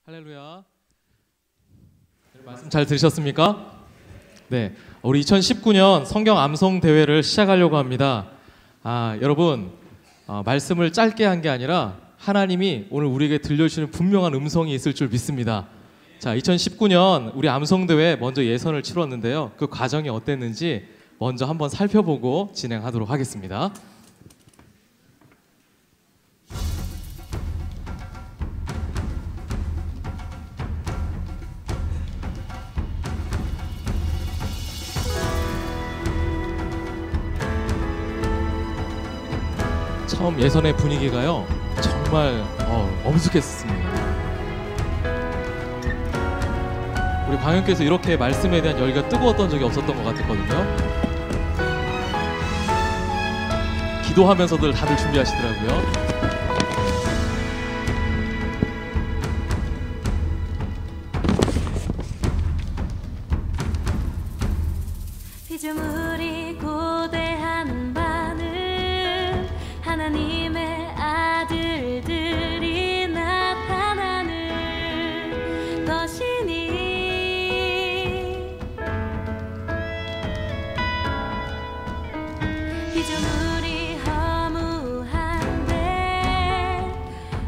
할렐루야. 말씀 잘 들으셨습니까? 네, 우리 2019년 성경 암송 대회를 시작하려고 합니다. 여러분, 말씀을 짧게 한 게 아니라 하나님이 오늘 우리에게 들려주시는 분명한 음성이 있을 줄 믿습니다. 자, 2019년 우리 암송 대회 먼저 예선을 치렀는데요. 그 과정이 어땠는지 먼저 한번 살펴보고 진행하도록 하겠습니다. 처음 예선의 분위기가요 정말 엄숙했습니다. 우리 광영께서 이렇게 말씀에 대한 열기가 뜨거웠던 적이 없었던 것 같았거든요. 기도하면서들 다들 준비하시더라고요. 피조물이 고대한 바는 하나님의 아들들이 나타나는 것이니 피조물이 허무한데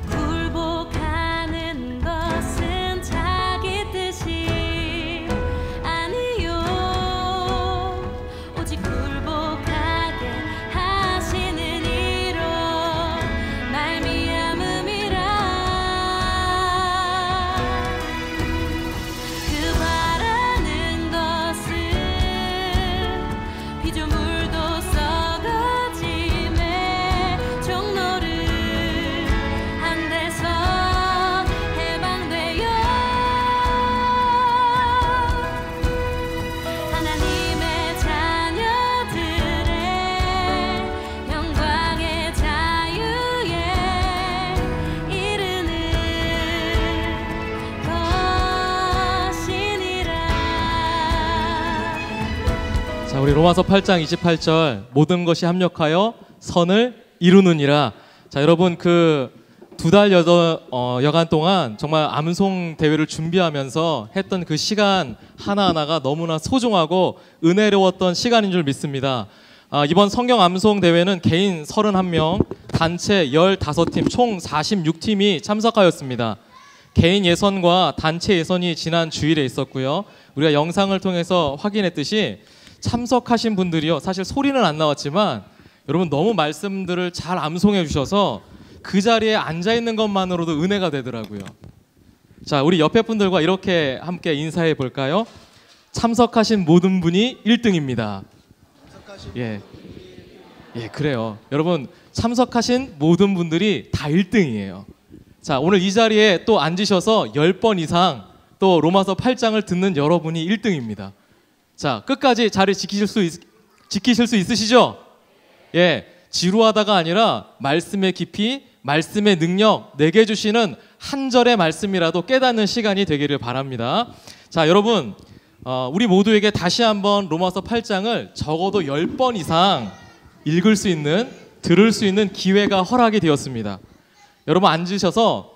굴복하는 것은 자기 뜻이 아니요 오직 굴복하게 하시는 이로 말미암음이라. 그 바라는 것은 피조물도 썩어짐에 종로를 한 데서 해방되어 하나님의 자녀들의 영광의 자유에 이르는 것이니라. 자, 우리 로마서 8장 28절 모든 것이 합력하여 선을 이루느니라. 자, 여러분 그 두 달 여간 동안 정말 암송 대회를 준비하면서 했던 그 시간 하나하나가 너무나 소중하고 은혜로웠던 시간인 줄 믿습니다. 이번 성경 암송 대회는 개인 31명, 단체 15팀, 총 46팀이 참석하였습니다. 개인 예선과 단체 예선이 지난 주일에 있었고요. 우리가 영상을 통해서 확인했듯이 참석하신 분들이요, 사실 소리는 안 나왔지만 여러분 너무 말씀들을 잘 암송해 주셔서 그 자리에 앉아 있는 것만으로도 은혜가 되더라고요. 자, 우리 옆에 분들과 이렇게 함께 인사해 볼까요? 참석하신 모든 분이 1등입니다. 예, 그래요. 여러분 참석하신 모든 분들이 다 1등이에요. 자, 오늘 이 자리에 또 앉으셔서 10번 이상 또 로마서 8장을 듣는 여러분이 1등입니다. 자, 끝까지 자리 지키실 수 있으시죠? 예, 지루하다가 아니라 말씀의 깊이, 말씀의 능력 내게 주시는 한 절의 말씀이라도 깨닫는 시간이 되기를 바랍니다. 자, 여러분 우리 모두에게 다시 한번 로마서 8장을 적어도 10번 이상 읽을 수 있는, 들을 수 있는 기회가 허락이 되었습니다. 여러분 앉으셔서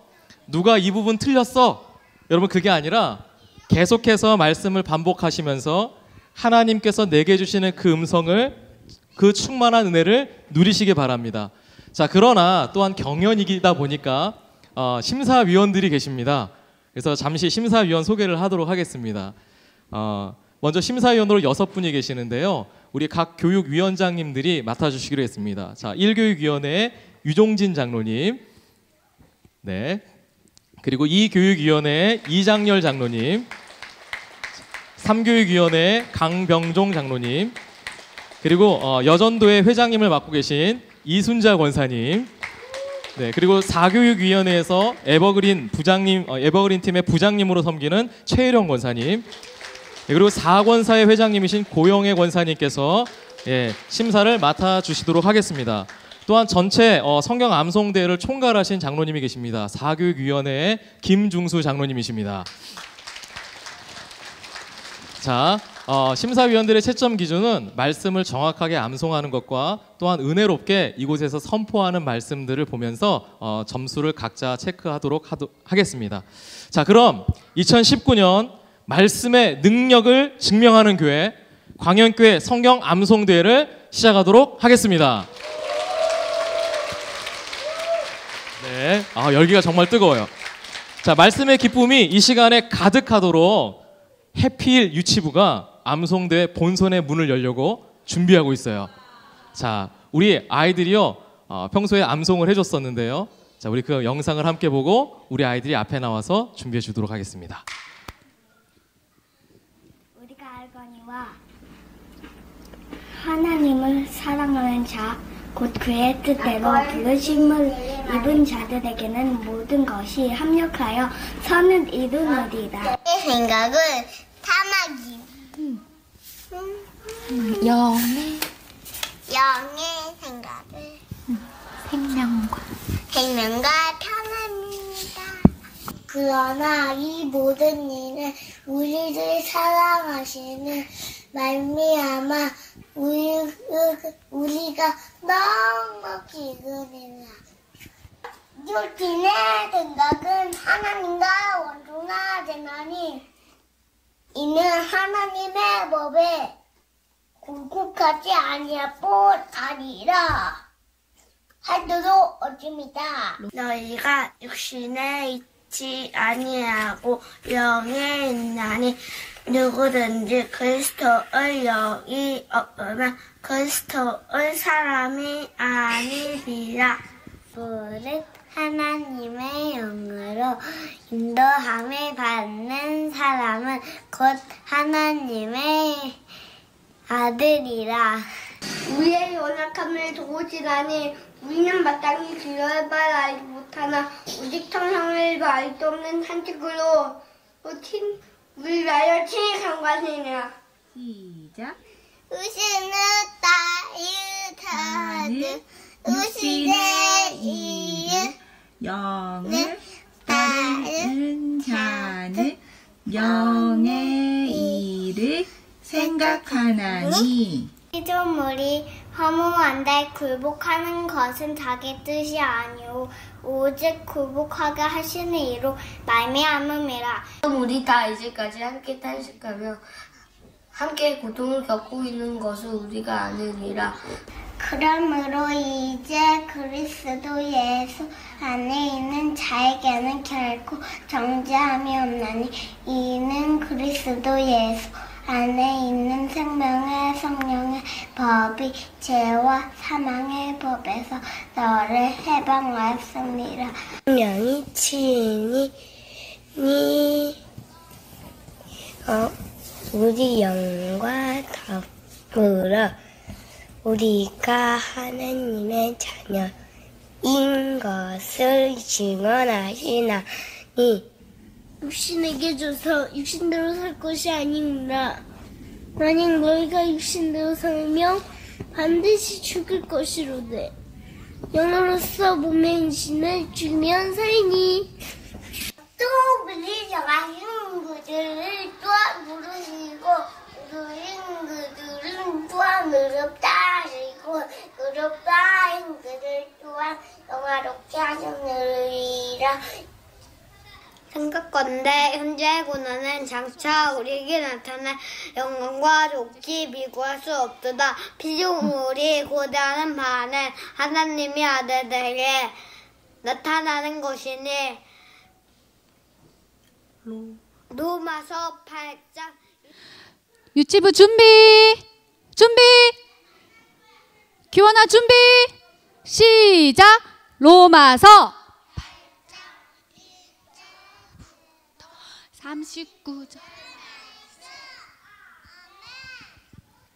누가 이 부분 틀렸어? 여러분 그게 아니라 계속해서 말씀을 반복하시면서 하나님께서 내게 주시는 그 음성을, 그 충만한 은혜를 누리시기 바랍니다. 자, 그러나 또한 경연이다 보니까 심사위원들이 계십니다. 그래서 잠시 심사위원 소개를 하도록 하겠습니다. 먼저 심사위원으로 6분이 계시는데요. 우리 각 교육위원장님들이 맡아주시기로 했습니다. 자, 1교육위원회의 유종진 장로님, 네, 그리고 2교육위원회의 이장열 장로님, 3교육위원회의 강병종 장로님, 그리고 여전도의 회장님을 맡고 계신 이순자 권사님, 네, 그리고 4교육위원회에서 에버그린 팀의 부장님으로 섬기는 최일영 권사님, 네, 그리고 4권사의 회장님이신 고영애 권사님께서 심사를 맡아주시도록 하겠습니다. 또한 전체 성경 암송대회를 총괄하신 장로님이 계십니다. 4교육위원회의 김중수 장로님이십니다. 자, 심사위원들의 채점 기준은 말씀을 정확하게 암송하는 것과 또한 은혜롭게 이곳에서 선포하는 말씀들을 보면서 점수를 각자 체크하도록 하겠습니다. 자, 그럼 2019년 말씀의 능력을 증명하는 교회 광현교회 성경 암송대회를 시작하도록 하겠습니다. 네, 열기가 정말 뜨거워요. 자, 말씀의 기쁨이 이 시간에 가득하도록 해피힐 유치부가 암송대회 본선의 문을 열려고 준비하고 있어요. 자, 우리 아이들이요 평소에 암송을 해줬었는데요. 자, 우리 그 영상을 함께 보고 우리 아이들이 앞에 나와서 준비해 주도록 하겠습니다. 우리가 알거니와 하나님을 사랑하는 자, 곧 그의 뜻대로 부르심을 입은 자들에게는 모든 것이 합력하여 선을 이루느니라. 생각은 탐하기. 영의 생각을 생명과 편합니다. 그러나 이 모든 일은 우리를 사랑하시는 말미암아 우리가 너무 기근이라. 유진의 생각은 하나님과 원통하되나니 이는 하나님의 법에 굴복하지 아니할 뿐 아니라 하도록 얻습니다. 너희가 육신에 있지 아니하고 영에 있나니 누구든지 그리스도의 영이 없으면 그리스도의 사람이 아니리라. 우리는 하나님의 영으로 인도함을 받는 사람은 곧 하나님의 아들이라. 우리의 연약함을 도우시다니 우리는 마땅히 주여의 말 알지 못하나 오직 청성을 알수 없는 산책으로 우리 나여 친히 간과하시니라. 시작. 우시는 따뜻하듯 우시의 이은 영을 따르는 자는 영의 일을 생각하나니 피조물이 허무한데 굴복하는 것은 자기 뜻이 아니오 오직 굴복하게 하시는 이로 말미암음이라. 우리 다 이제까지 함께 탄식하며 함께 고통을 겪고 있는 것을 우리가 아느니라. 그러므로 이제 그리스도 예수 안에 있는 자에게는 결코 정죄함이 없나니 이는 그리스도 예수 안에 있는 생명의 성령의 법이 죄와 사망의 법에서 너를 해방하였습니다. 성령이 친히 우리 영과 더불어 우리가 하나님의 자녀인 것을 증언하시나니 육신에게 줘서 육신대로 살 것이 아니니라. 만약 너희가 육신대로 살면 반드시 죽을 것이로되 영으로서 몸의 인신을 죽이면 살리니. 또 밀리지 마시는 그들을 또한 부르시고 누린 그들은 또한 의롭다 하시고 의롭다 하신 그들 또한 영화롭게 하셨느니라. 생각건대 현재의 고난은 장차 우리에게 나타날 영광과 좋기 비교할 수 없도다. 피조물이 고대하는 바는 하나님의 아들들에게 나타나는 것이니. 로마서 8장. 유치부 준비. 기원아 준비. 시작. 로마서 39절.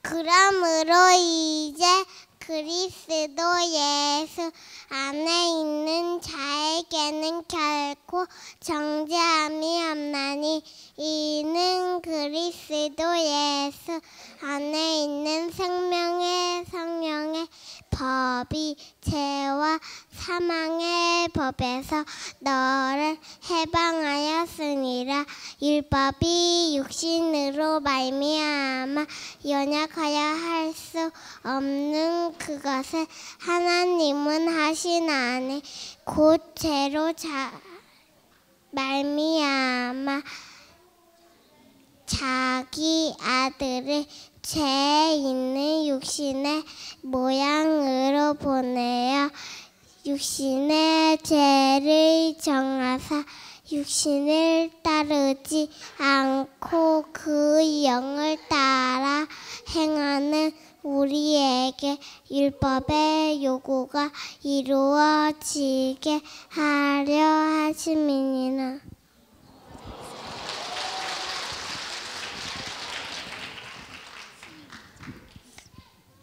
그러므로 이제 그리스도 예수 안에 있는 자에게는 결코 정죄함이 없나니 이는 그리스도 예수 안에 있는 생명의 성령의 법이 죄와 사망의 법에서 너를 해방하였으니라. 율법이 육신으로 말미암아 연약하여 할 수 없는 그것을 하나님은 하시나니 곧 죄로 말미암아 자기 아들을 죄 있는 육신의 모양으로 보내어 육신의 죄를 정하사 육신을 따르지 않고 그 영을 따라 행하는 우리에게 율법의 요구가 이루어지게 하려 하심이니라.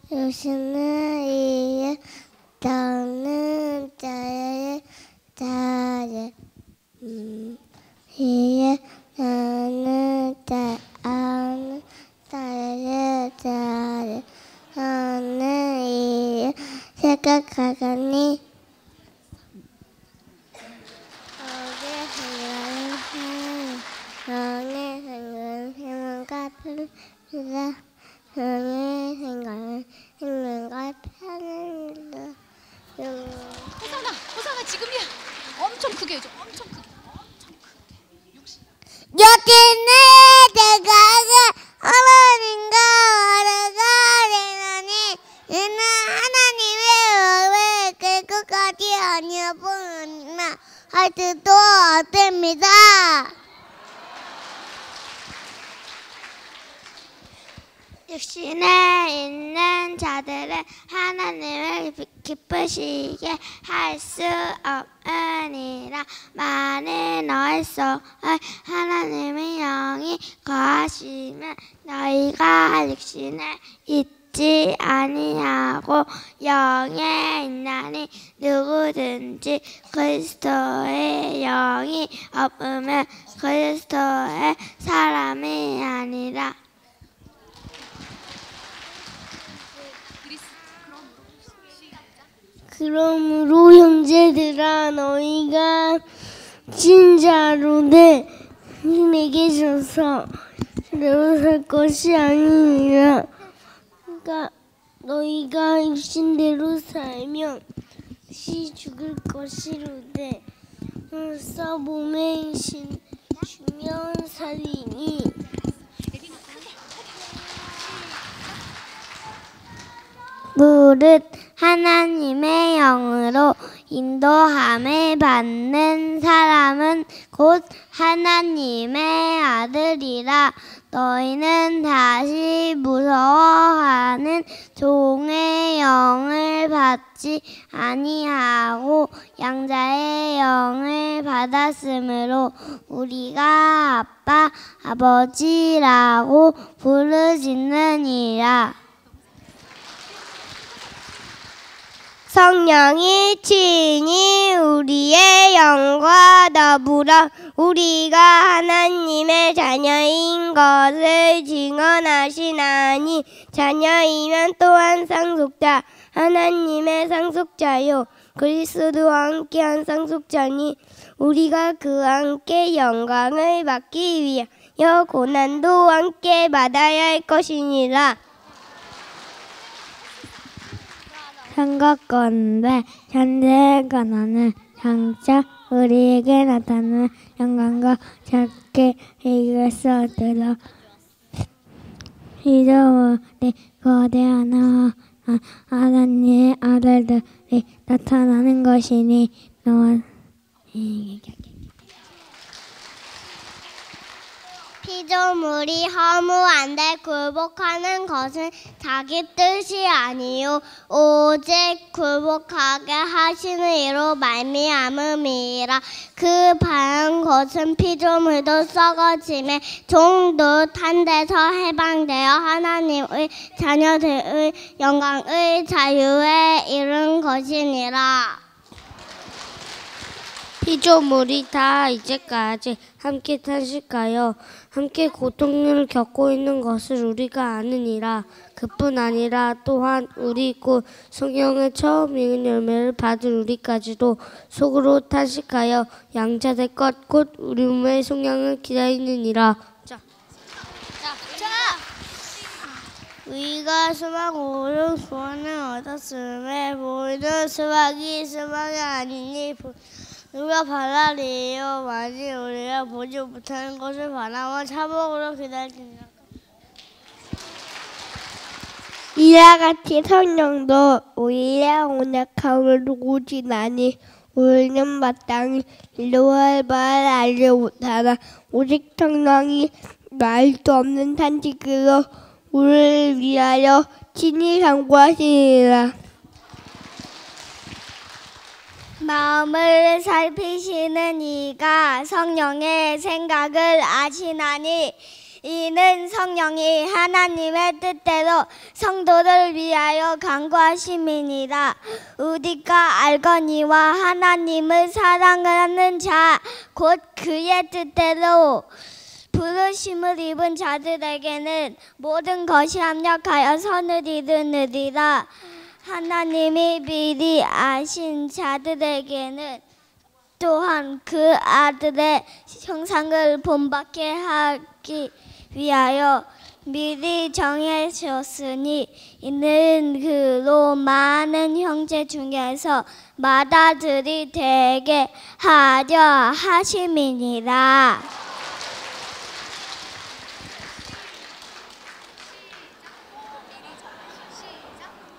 육신을 이에 떠는 자의 이에 나는 자는 자의 나는 이에 생각하거니 너의 생각은 행운과 편이다. 너의 생각은 행운과 편이다. 호상아 지금이야. 엄청 크게 해줘. 엄청 크게. 여기는 생각은 하나님과 어려가리나니 이는 하나님의 의를 끝까지 아니어 보느니라 할 수도 없습니다. 육신에 있는 자들은 하나님을 기쁘시게 할 수 없으니라. 만일 너희 속에 하나님의 영이 거하시면 너희가 육신에 있지 아니하고 영에 있나니 누구든지 그리스도의 영이 없으면 그리스도의 사람이 아니라. 그러므로 형제들아 너희가 진짜로 내게서 대로 살 것이 아니니라. 그러니까 너희가 육신대로 살면 다시 죽을 것이로되 몸에 주면 살리니. 무릇 하나님의 영으로 인도함을 받는 사람은 곧 하나님의 아들이라. 너희는 다시 무서워하는 종의 영을 받지 아니하고 양자의 영을 받았으므로 우리가 아빠 아버지라고 부르짖느니라. 성령이 친히 우리의 영과 더불어 우리가 하나님의 자녀인 것을 증언하시나니 자녀이면 또한 상속자 하나님의 상속자요 그리스도와 함께한 상속자니 우리가 그와 함께 영광을 받기 위하여 고난도 함께 받아야 할 것이니라. 생각건대 현재의 가난은 장차 우리에게 나타나는 영광과 작게 이길 수 없도록 이제부터 거대한 하나님의 아들들이 나타나는 것이니 너와 피조물이 허무한데 굴복하는 것은 자기 뜻이 아니요 오직 굴복하게 하시는 이로 말미암음이라. 그 바른 것은 피조물도 썩어짐에 종도 탄 데서 해방되어 하나님의 자녀들의 영광의 자유에 이른 것이니라. 피조물이 다 이제까지 함께 탄식하여 함께 고통을 겪고 있는 것을 우리가 아느니라. 그뿐 아니라 또한 우리 곧 성령의 처음 익은 열매를 받은 우리까지도 속으로 탄식하여 양자될 것 곧 우리 몸의 성령을 기다리느니라. 우리가 수박 오른 구원을 얻었음에 보이는 수박이 수박이 아니니 누가 바라리요. 만일 우리가 보지 못하는 것을 바라면 참으로 기다리느니라. 이와 같이 성령도 우리의 온약함을 누구지나니 우리는 마땅히 이루어야 알지 못하나 오직 성령이 말도 없는 탄식으로 우리를 위하여 친히 간구하시니라. 마음을 살피시는 이가 성령의 생각을 아시나니 이는 성령이 하나님의 뜻대로 성도를 위하여 간구하심이니라. 우리가 알거니와 하나님을 사랑하는 자 곧 그의 뜻대로 부르심을 입은 자들에게는 모든 것이 합력하여 선을 이루느니라. 하나님이 미리 아신 자들에게는 또한 그 아들의 형상을 본받게 하기 위하여 미리 정해졌으니 이는 그로 많은 형제 중에서 맏아들이 되게 하려 하심이니라.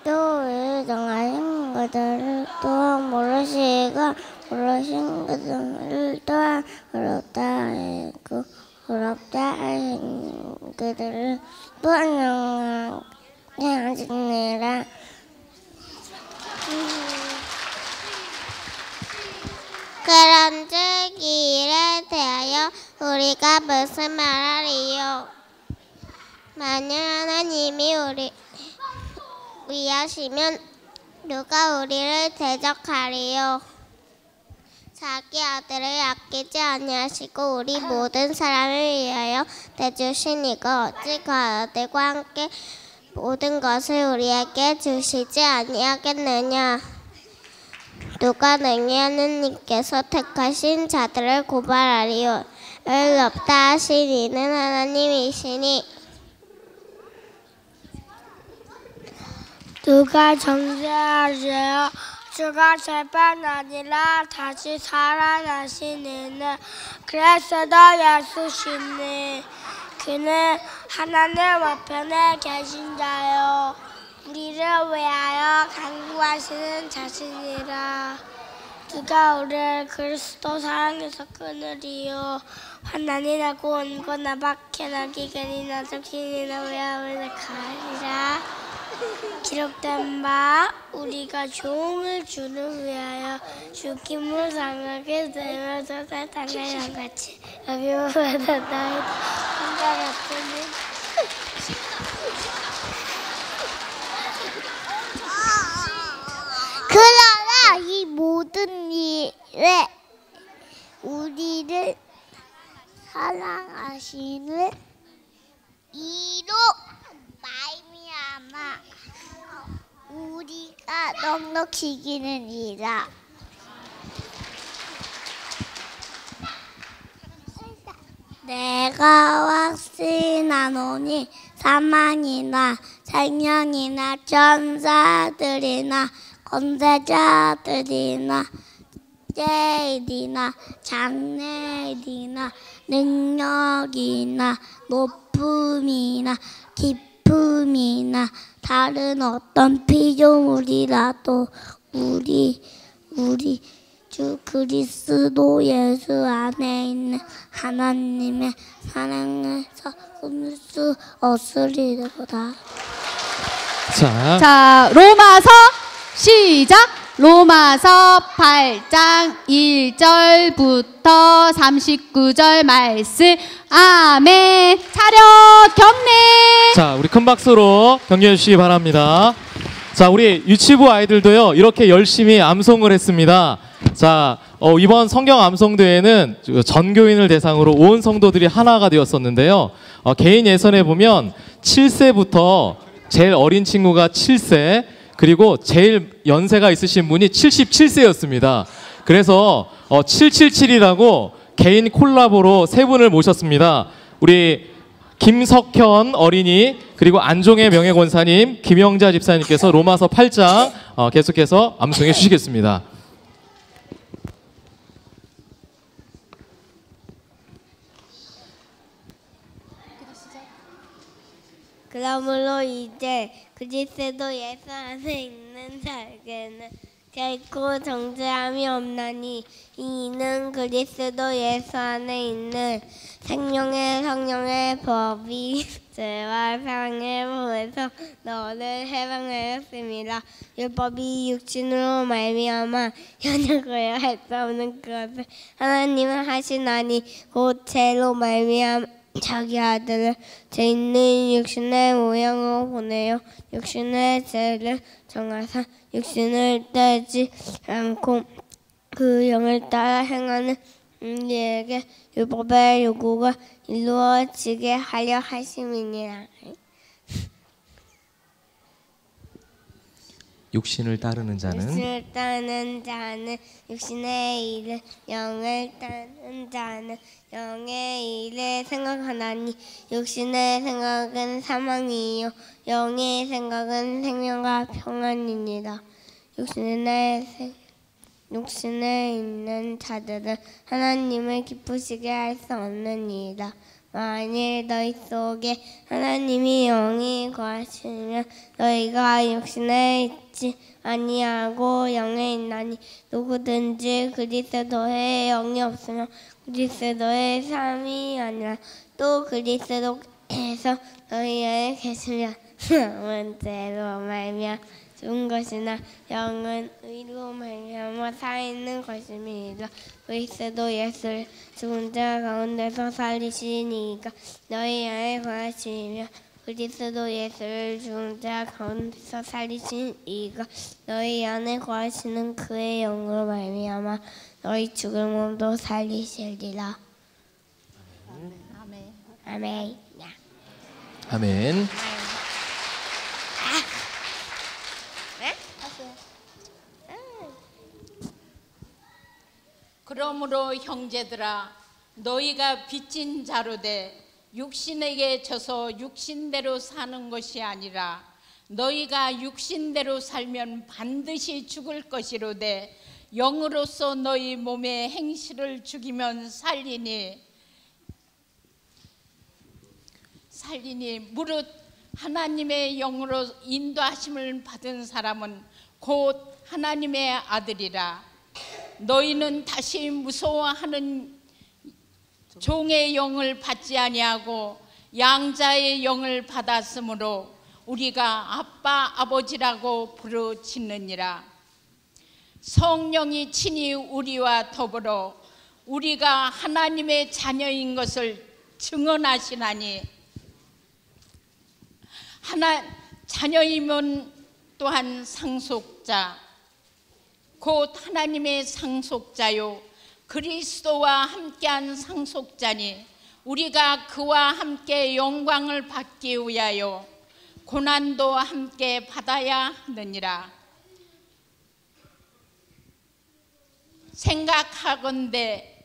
또 왜 정하신 것들을 또한 모르시고 모르신 것들을 또한 어렵다 하고 어렵다 하신 그들을 또한 영원하게 하시니라. 그런즉 이 일에 대하여 우리가 무슨 말하리요. 만일 하나님이 우리 위하시면 누가 우리를 대적하리요. 자기 아들을 아끼지 아니하시고 우리 모든 사람을 위하여 내주신 이가 어찌 그 아들과 함께 모든 것을 우리에게 주시지 아니하겠느냐. 누가 능히 하느님께서 택하신 자들을 고발하리요. 을 없다 하신 이는 하나님이시니 누가 정죄하세요. 주가 재판 아니라 다시 살아나신 이는 그리스도 예수시니 그는 하나님 우편에 계신 자요 우리를 위하여 간구하시는 자신이라. 누가 우리를 그리스도 사랑해서 끊으리요. 환난이나 고난이나 박해나 기근이나 적신이나 위험을 가리라. 기록된 바 우리가 종을 주를 위하여 죽임을 당하게 되면서 세상을 같이 여기만 받았나이다. 혼자 같으니 그러나 이 모든 일에 우리를 사랑하시는 이로 말미암아 우리가 넉넉히 이기느니라. 내가 확신하노니 사망이나 생명이나 천사들이나 권세자들이나 제일이나 장래일이나 능력이나 높음이나 깊음이나 다른 어떤 피조물이라도 우리 주 그리스도 예수 안에 있는 하나님의 사랑에서 끊을 수 없으리로다. 자, 로마서 시작. 로마서 8장 1절부터 39절 말씀. 아멘. 차렷 경례. 자, 우리 큰 박수로 격려해 주시기 바랍니다. 자, 우리 유치부 아이들도요 이렇게 열심히 암송을 했습니다. 자, 이번 성경 암송 대회는 전교인을 대상으로 온 성도들이 하나가 되었었는데요. 개인 예선에 보면 7세부터 제일 어린 친구가 7세, 그리고 제일 연세가 있으신 분이 77세였습니다. 그래서 777이라고 개인 콜라보로 세 분을 모셨습니다. 우리 김석현 어린이, 그리고 안종의 명예권사님, 김영자 집사님께서 로마서 8장 계속해서 암송해 주시겠습니다. 그러므로 이제 그리스도 예수 안에 있는 자에게는 결코 정죄함이 없나니 이는 그리스도 예수 안에 있는 생명의 성령의 법이 죄와 사랑의 보에서 너를 해방하였습니다. 율법이 육신으로 말미암아 현역하여 할 수 없는 것을 하나님은 하시나니 곧 죄로 말미암아 자기 아들을 죄 있는 육신의 모양으로 보내어 육신의 죄를 정하사 육신을 따르지 않고 그 영을 따라 행하는 우리에게 율법의 요구가 이루어지게 하려 하심이니라. 육신을 따르는 자는 육신을 따르는 자는 육신의 일을, 영을 따르는 자는 영의 일을 생각하나니 육신의 생각은 사망이요 영의 생각은 생명과 평안이니라. 육신에 있는 자들은 하나님을 기쁘시게 할 수 없느니라. 만일 너희 속에 하나님이 영이 거하시면 너희가 육신에 있지 아니하고 영에 있나니 누구든지 그리스도의 영이 없으면 그리스도의 삶이 아니라 또 그리스도께서 너희에 계시면 영은 죄로 말미암아 죽은 것이나 영은 의로 말미암아 살아있는 것임이니라. 그리스도 예수를 죽은 자 가운데서 살리시니가 너희 안에 거하시며 그리스도 예수를 죽은 자 가운데서 살리신 이가 너희 안에 거하시는 그의 영으로 말미암아 너희 죽은 몸도 살리시리라. 아멘. 아멘. 아멘. 그러므로 형제들아 너희가 빚진 자로 돼 육신에게 져서 육신대로 사는 것이 아니라 너희가 육신대로 살면 반드시 죽을 것이로되 영으로서 너희 몸의 행실을 죽이면 살리니 무릇 하나님의 영으로 인도하심을 받은 사람은 곧 하나님의 아들이라. 너희는 다시 무서워하는 종의 영을 받지 아니하고 양자의 영을 받았으므로 우리가 아빠 아버지라고 부르짖느니라. 성령이 친히 우리와 더불어 우리가 하나님의 자녀인 것을 증언하시나니 자녀이면 또한 상속자 곧 하나님의 상속자요 그리스도와 함께한 상속자니 우리가 그와 함께 영광을 받기 위하여 고난도 함께 받아야 하느니라. 생각하건대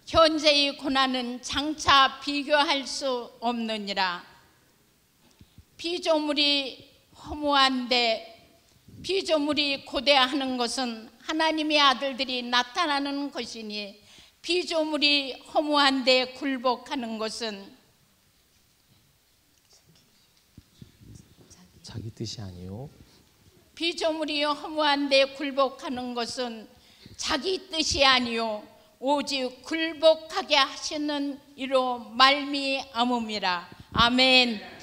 현재의 고난은 장차 비교할 수 없느니라. 피조물이 허무한데 피조물이 고대하는 것은 하나님의 아들들이 나타나는 것이니 피조물이 허무한데 굴복하는 것은 자기 뜻이 아니요. 피조물이 허무한데 굴복하는 것은 자기 뜻이 아니요 오직 굴복하게 하시는 이로 말미암음이라. 아멘.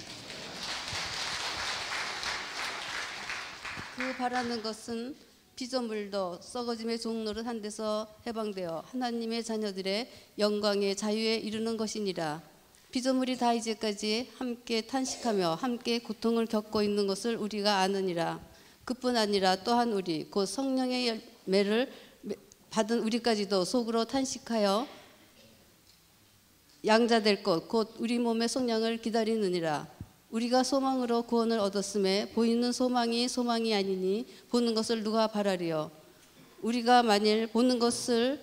그 바라는 것은 피조물도 썩어짐의 종노릇 한 데서 해방되어 하나님의 자녀들의 영광의 자유에 이르는 것이니라. 피조물이 다 이제까지 함께 탄식하며 함께 고통을 겪고 있는 것을 우리가 아느니라. 그뿐 아니라 또한 우리 곧 성령의 열매를 받은 우리까지도 속으로 탄식하여 양자될 것 곧 우리 몸의 성령을 기다리느니라. 우리가 소망으로 구원을 얻었음에 보이는 소망이 소망이 아니니 보는 것을 누가 바라리요. 우리가 만일 보는 것을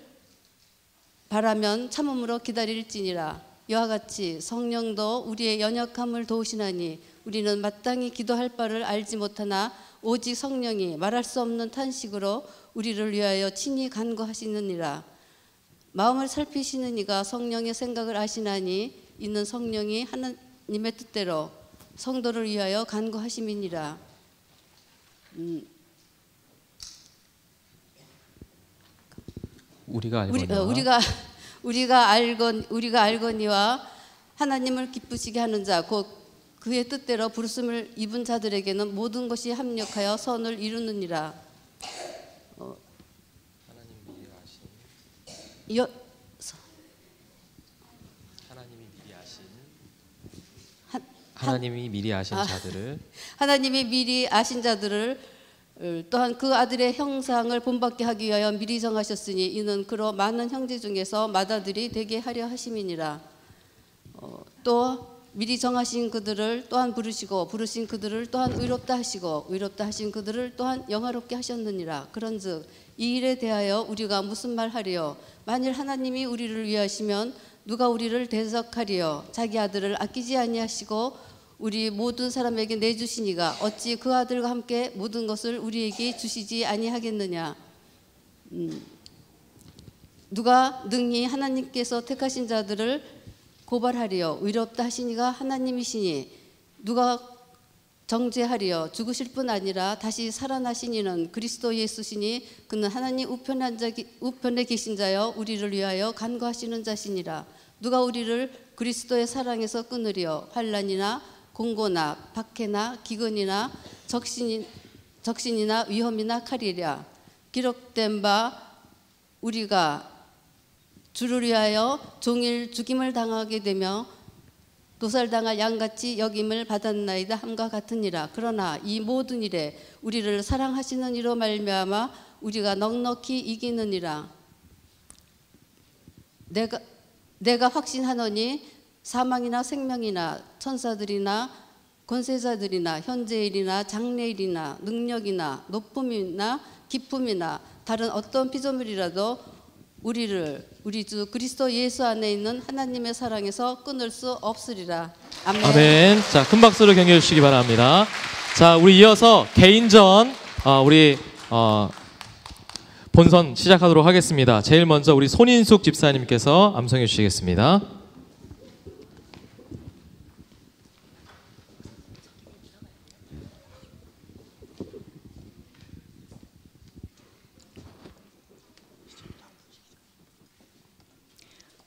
바라면 참음으로 기다릴지니라. 이와 같이 성령도 우리의 연약함을 도우시나니 우리는 마땅히 기도할 바를 알지 못하나 오직 성령이 말할 수 없는 탄식으로 우리를 위하여 친히 간구하시느니라. 마음을 살피시는 이가 성령의 생각을 아시나니 이는 성령이 하나님의 뜻대로 성도를 위하여 간구하심이니라. 우리가 알거니와 하나님을 기쁘시게 하는 자 곧 그의 뜻대로 부르심을 입은 자들에게는 모든 것이 합력하여 선을 이루느니라. 하나님이 미리 아신 자들을 하나님이 미리 아신 자들을 또한 그 아들의 형상을 본받게 하기 위하여 미리 정하셨으니 이는 그로 많은 형제 중에서 맏아들이 되게 하려 하심이니라. 또 미리 정하신 그들을 또한 부르시고 부르신 그들을 또한 의롭다 하시고 의롭다 하신 그들을 또한 영화롭게 하셨느니라. 그런즉 이 일에 대하여 우리가 무슨 말하리요? 만일 하나님이 우리를 위하시면 누가 우리를 대적하리요? 자기 아들을 아끼지 아니하시고 우리 모든 사람에게 내주시니가 어찌 그 아들과 함께 모든 것을 우리에게 주시지 아니하겠느냐? 누가 능히 하나님께서 택하신 자들을 고발하리요? 의롭다 하시니가 하나님이시니 누가 정죄하리요? 죽으실 뿐 아니라 다시 살아나신 이는 그리스도 예수시니 그는 하나님 우편에 계신 자여 우리를 위하여 간구하시는 자시니라. 누가 우리를 그리스도의 사랑에서 끊으리요? 환난이나 공고나 박해나 기근이나 적신이나 위험이나 칼이랴. 기록된 바 우리가 주를 위하여 종일 죽임을 당하게 되며 도살당할 양같이 여김을 받았나이다 함과 같으니라. 그러나 이 모든 일에 우리를 사랑하시는 이로 말미암아 우리가 넉넉히 이기느니라. 내가 확신하노니 사망이나 생명이나 천사들이나 권세자들이나 현재일이나 장래일이나 능력이나 높음이나 기쁨이나 다른 어떤 피조물이라도 우리 주 그리스도 예수 안에 있는 하나님의 사랑에서 끊을 수 없으리라. 아멘. 아멘. 자, 큰 박수로 격려해 주시기 바랍니다. 자, 우리 이어서 개인전 우리 본선 시작하도록 하겠습니다. 제일 먼저 우리 손인숙 집사님께서 암송해 주시겠습니다.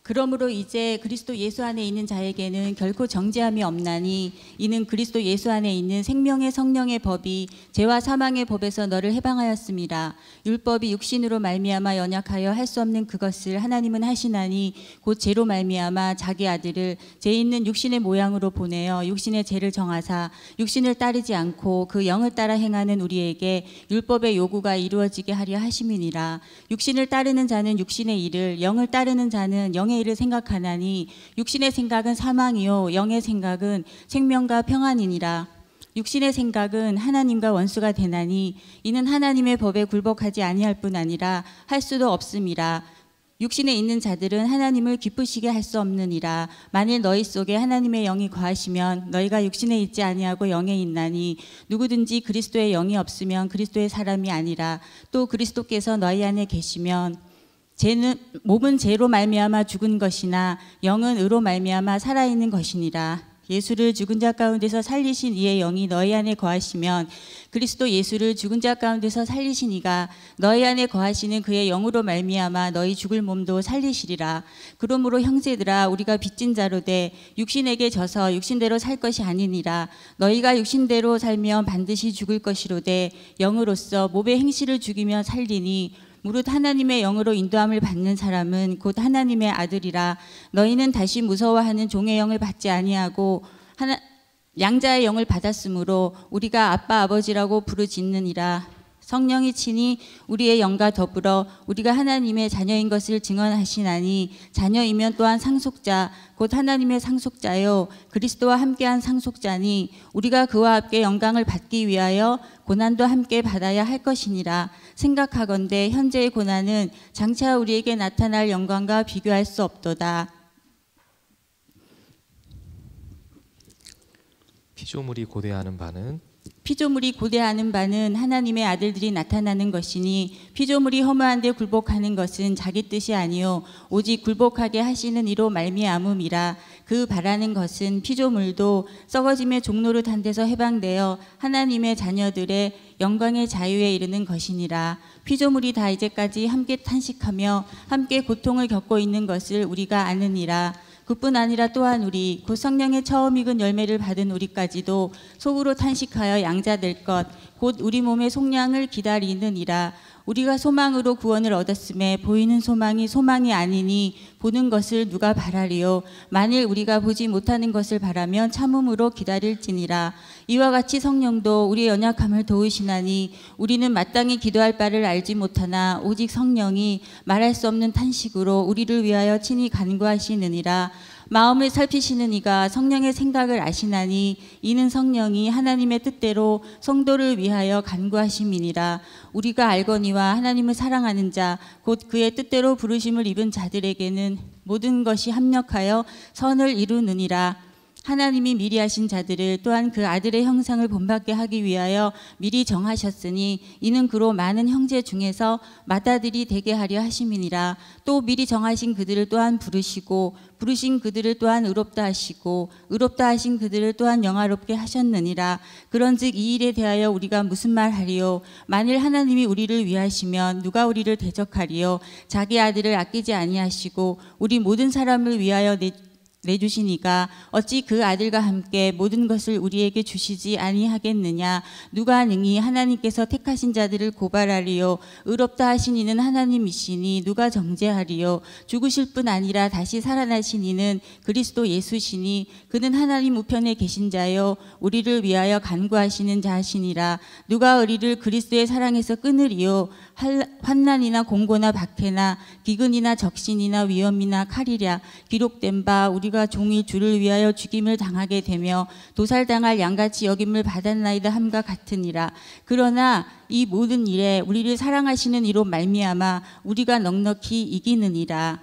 그러므로 이제 그리스도 예수 안에 있는 자에게는 결코 정죄함이 없나니 이는 그리스도 예수 안에 있는 생명의 성령의 법이 죄와 사망의 법에서 너를 해방하였음이라. 율법이 육신으로 말미암아 연약하여 할 수 없는 그것을 하나님은 하시나니 곧 죄로 말미암아 자기 아들을 죄 있는 육신의 모양으로 보내어 육신의 죄를 정하사 육신을 따르지 않고 그 영을 따라 행하는 우리에게 율법의 요구가 이루어지게 하려 하심이니라. 육신을 따르는 자는 육신의 일을, 영을 따르는 자는 영의 일을 생각하나니 육신의 생각은 사망이요 영의 생각은 생명과 평안이니라. 육신의 생각은 하나님과 원수가 되나니 이는 하나님의 법에 굴복하지 아니할 뿐 아니라 할 수도 없음이라. 육신에 있는 자들은 하나님을 기쁘시게 할 수 없느니라. 만일 너희 속에 하나님의 영이 거하시면 너희가 육신에 있지 아니하고 영에 있나니 누구든지 그리스도의 영이 없으면 그리스도의 사람이 아니라. 또 그리스도께서 너희 안에 계시면 몸은 죄로 말미암아 죽은 것이나 영은 의로 말미암아 살아있는 것이니라. 예수를 죽은 자 가운데서 살리신 이의 영이 너희 안에 거하시면 그리스도 예수를 죽은 자 가운데서 살리신 이가 너희 안에 거하시는 그의 영으로 말미암아 너희 죽을 몸도 살리시리라. 그러므로 형제들아 우리가 빚진 자로 돼 육신에게 져서 육신대로 살 것이 아니니라. 너희가 육신대로 살면 반드시 죽을 것이로되 영으로서 몸의 행실을 죽이며 살리니 무릇 하나님의 영으로 인도함을 받는 사람은 곧 하나님의 아들이라. 너희는 다시 무서워하는 종의 영을 받지 아니하고 양자의 영을 받았으므로 우리가 아빠 아버지라고 부르짖느니라. 성령이 친히 우리의 영과 더불어 우리가 하나님의 자녀인 것을 증언하시나니 자녀이면 또한 상속자 곧 하나님의 상속자요 그리스도와 함께한 상속자니 우리가 그와 함께 영광을 받기 위하여 고난도 함께 받아야 할 것이니라. 생각하건대 현재의 고난은 장차 우리에게 나타날 영광과 비교할 수 없도다. 피조물이 고대하는 바는 하나님의 아들들이 나타나는 것이니 피조물이 허무한 데 굴복하는 것은 자기 뜻이 아니요 오직 굴복하게 하시는 이로 말미암음이라. 그 바라는 것은 피조물도 썩어짐의 종노릇한 데서 해방되어 하나님의 자녀들의 영광의 자유에 이르는 것이니라. 피조물이 다 이제까지 함께 탄식하며 함께 고통을 겪고 있는 것을 우리가 아느니라. 그뿐 아니라 또한 우리 곧 성령의 처음 익은 열매를 받은 우리까지도 속으로 탄식하여 양자될 것 곧 우리 몸의 속량을 기다리느니라. 우리가 소망으로 구원을 얻었음에 보이는 소망이 소망이 아니니 보는 것을 누가 바라리요. 만일 우리가 보지 못하는 것을 바라면 참음으로 기다릴지니라. 이와 같이 성령도 우리의 연약함을 도우시나니 우리는 마땅히 기도할 바를 알지 못하나 오직 성령이 말할 수 없는 탄식으로 우리를 위하여 친히 간구하시느니라. 마음을 살피시는 이가 성령의 생각을 아시나니 이는 성령이 하나님의 뜻대로 성도를 위하여 간구하심이니라. 우리가 알거니와 하나님을 사랑하는 자 곧 그의 뜻대로 부르심을 입은 자들에게는 모든 것이 합력하여 선을 이루느니라. 하나님이 미리 하신 자들을 또한 그 아들의 형상을 본받게 하기 위하여 미리 정하셨으니 이는 그로 많은 형제 중에서 맏아들이 되게 하려 하심이니라. 또 미리 정하신 그들을 또한 부르시고 부르신 그들을 또한 의롭다 하시고 의롭다 하신 그들을 또한 영화롭게 하셨느니라. 그런즉 이 일에 대하여 우리가 무슨 말하리요. 만일 하나님이 우리를 위하시면 누가 우리를 대적하리요. 자기 아들을 아끼지 아니하시고 우리 모든 사람을 위하여 내주시니가 어찌 그 아들과 함께 모든 것을 우리에게 주시지 아니하겠느냐. 누가 능히 하나님께서 택하신 자들을 고발하리요. 의롭다 하신 이는 하나님이시니 누가 정죄하리요. 죽으실 뿐 아니라 다시 살아나신 이는 그리스도 예수시니 그는 하나님 우편에 계신 자요 우리를 위하여 간구하시는 자시니라. 누가 우리를 그리스도의 사랑에서 끊으리요. 환난이나 공고나 박해나 기근이나 적신이나 위험이나 칼이랴. 기록된 바 우리가 종일 주를 위하여 죽임을 당하게 되며 도살당할 양같이 여김을 받았나이다 함과 같으니라. 그러나 이 모든 일에 우리를 사랑하시는 이로 말미암아 우리가 넉넉히 이기느니라.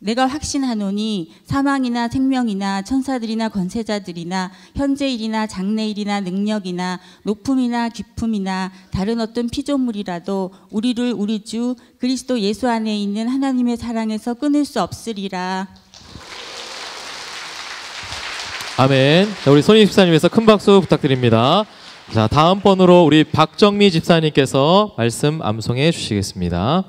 내가 확신하노니 사망이나 생명이나 천사들이나 권세자들이나 현재일이나 장래일이나 능력이나 높음이나 깊음이나 다른 어떤 피조물이라도 우리를 우리 주 그리스도 예수 안에 있는 하나님의 사랑에서 끊을 수 없으리라. 아멘. 자, 우리 손희 집사님에서 큰 박수 부탁드립니다. 자, 다음 번으로 우리 박정미 집사님께서 말씀 암송해 주시겠습니다.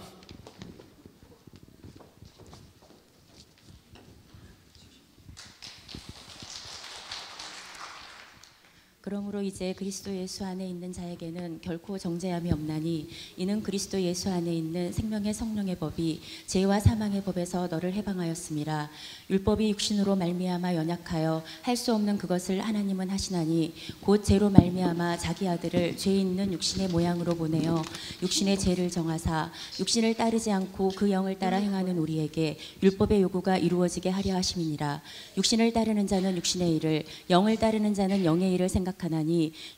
그러므로 이제 그리스도 예수 안에 있는 자에게는 결코 정죄함이 없나니 이는 그리스도 예수 안에 있는 생명의 성령의 법이 죄와 사망의 법에서 너를 해방하였음이라. 율법이 육신으로 말미암아 연약하여 할 수 없는 그것을 하나님은 하시나니 곧 죄로 말미암아 자기 아들을 죄 있는 육신의 모양으로 보내어 육신의 죄를 정하사 육신을 따르지 않고 그 영을 따라 행하는 우리에게 율법의 요구가 이루어지게 하려 하심이니라. 육신을 따르는 자는 육신의 일을 영을 따르는 자는 영의 일을 생각하나니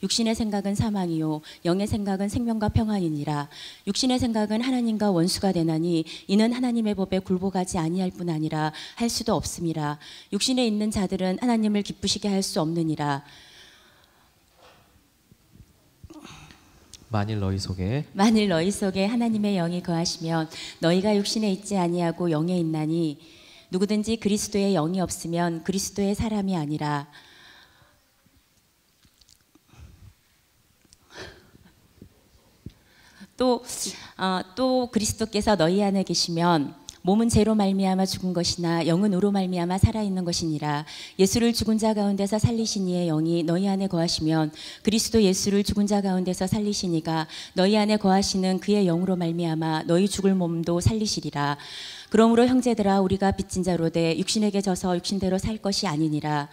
육신의 생각은 사망이요 영의 생각은 생명과 평안이니라. 육신의 생각은 하나님과 원수가 되나니 이는 하나님의 법에 굴복하지 아니할 뿐 아니라 할 수도 없음이라. 육신에 있는 자들은 하나님을 기쁘시게 할 수 없느니라. 만일 너희 속에 하나님의 영이 거하시면 너희가 육신에 있지 아니하고 영에 있나니 누구든지 그리스도의 영이 없으면 그리스도의 사람이 아니라. 또 그리스도께서 너희 안에 계시면 몸은 죄로 말미암아 죽은 것이나 영은 의로 말미암아 살아있는 것이니라. 예수를 죽은 자 가운데서 살리신 이의 영이 너희 안에 거하시면 그리스도 예수를 죽은 자 가운데서 살리신 이가 너희 안에 거하시는 그의 영으로 말미암아 너희 죽을 몸도 살리시리라. 그러므로 형제들아 우리가 빚진 자로 돼 육신에게 져서 육신대로 살 것이 아니니라.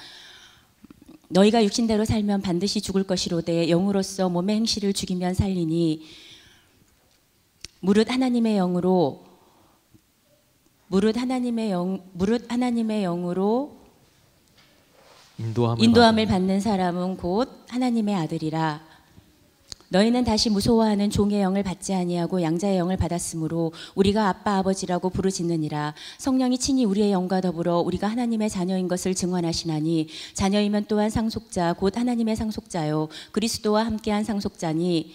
너희가 육신대로 살면 반드시 죽을 것이로되 영으로서 몸의 행실을 죽이면 살리니 무릇 하나님의 영으로 인도함을 받는 사람은 곧 하나님의 아들이라. 너희는 다시 무서워하는 종의 영을 받지 아니하고 양자의 영을 받았으므로 우리가 아빠 아버지라고 부르짖느니라. 성령이 친히 우리의 영과 더불어 우리가 하나님의 자녀인 것을 증언하시나니 자녀이면 또한 상속자 곧 하나님의 상속자요 그리스도와 함께한 상속자니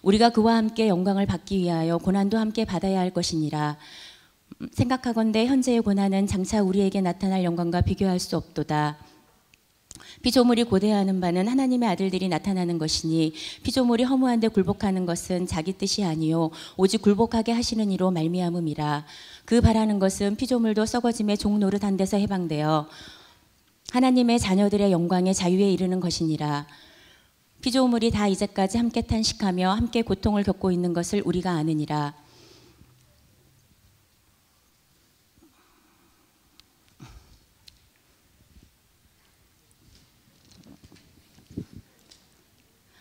우리가 그와 함께 영광을 받기 위하여 고난도 함께 받아야 할 것이니라. 생각하건대 현재의 고난은 장차 우리에게 나타날 영광과 비교할 수 없도다. 피조물이 고대하는 바는 하나님의 아들들이 나타나는 것이니 피조물이 허무한데 굴복하는 것은 자기 뜻이 아니요 오직 굴복하게 하시는 이로 말미암음이라. 그 바라는 것은 피조물도 썩어짐의 종 노릇한 데서 해방되어 하나님의 자녀들의 영광의 자유에 이르는 것이니라. 피조물이 다 이제까지 함께 탄식하며 함께 고통을 겪고 있는 것을 우리가 아느니라.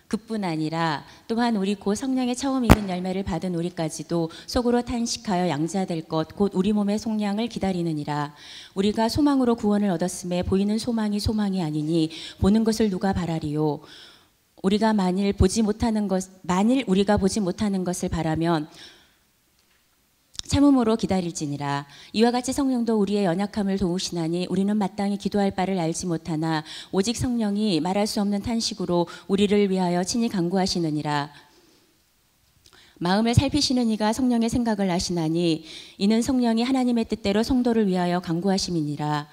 그뿐 아니라 또한 우리 곧 성령의 처음 익은 열매를 받은 우리까지도 속으로 탄식하여 양자될 것 곧 우리 몸의 속량을 기다리느니라. 우리가 소망으로 구원을 얻었음에 보이는 소망이 소망이 아니니 보는 것을 누가 바라리요. 우리가 만일 우리가 보지 못하는 것을 바라면 참음으로 기다릴지니라. 이와 같이 성령도 우리의 연약함을 도우시나니 우리는 마땅히 기도할 바를 알지 못하나 오직 성령이 말할 수 없는 탄식으로 우리를 위하여 친히 간구하시느니라. 마음을 살피시는 이가 성령의 생각을 아시나니 이는 성령이 하나님의 뜻대로 성도를 위하여 간구하심이니라.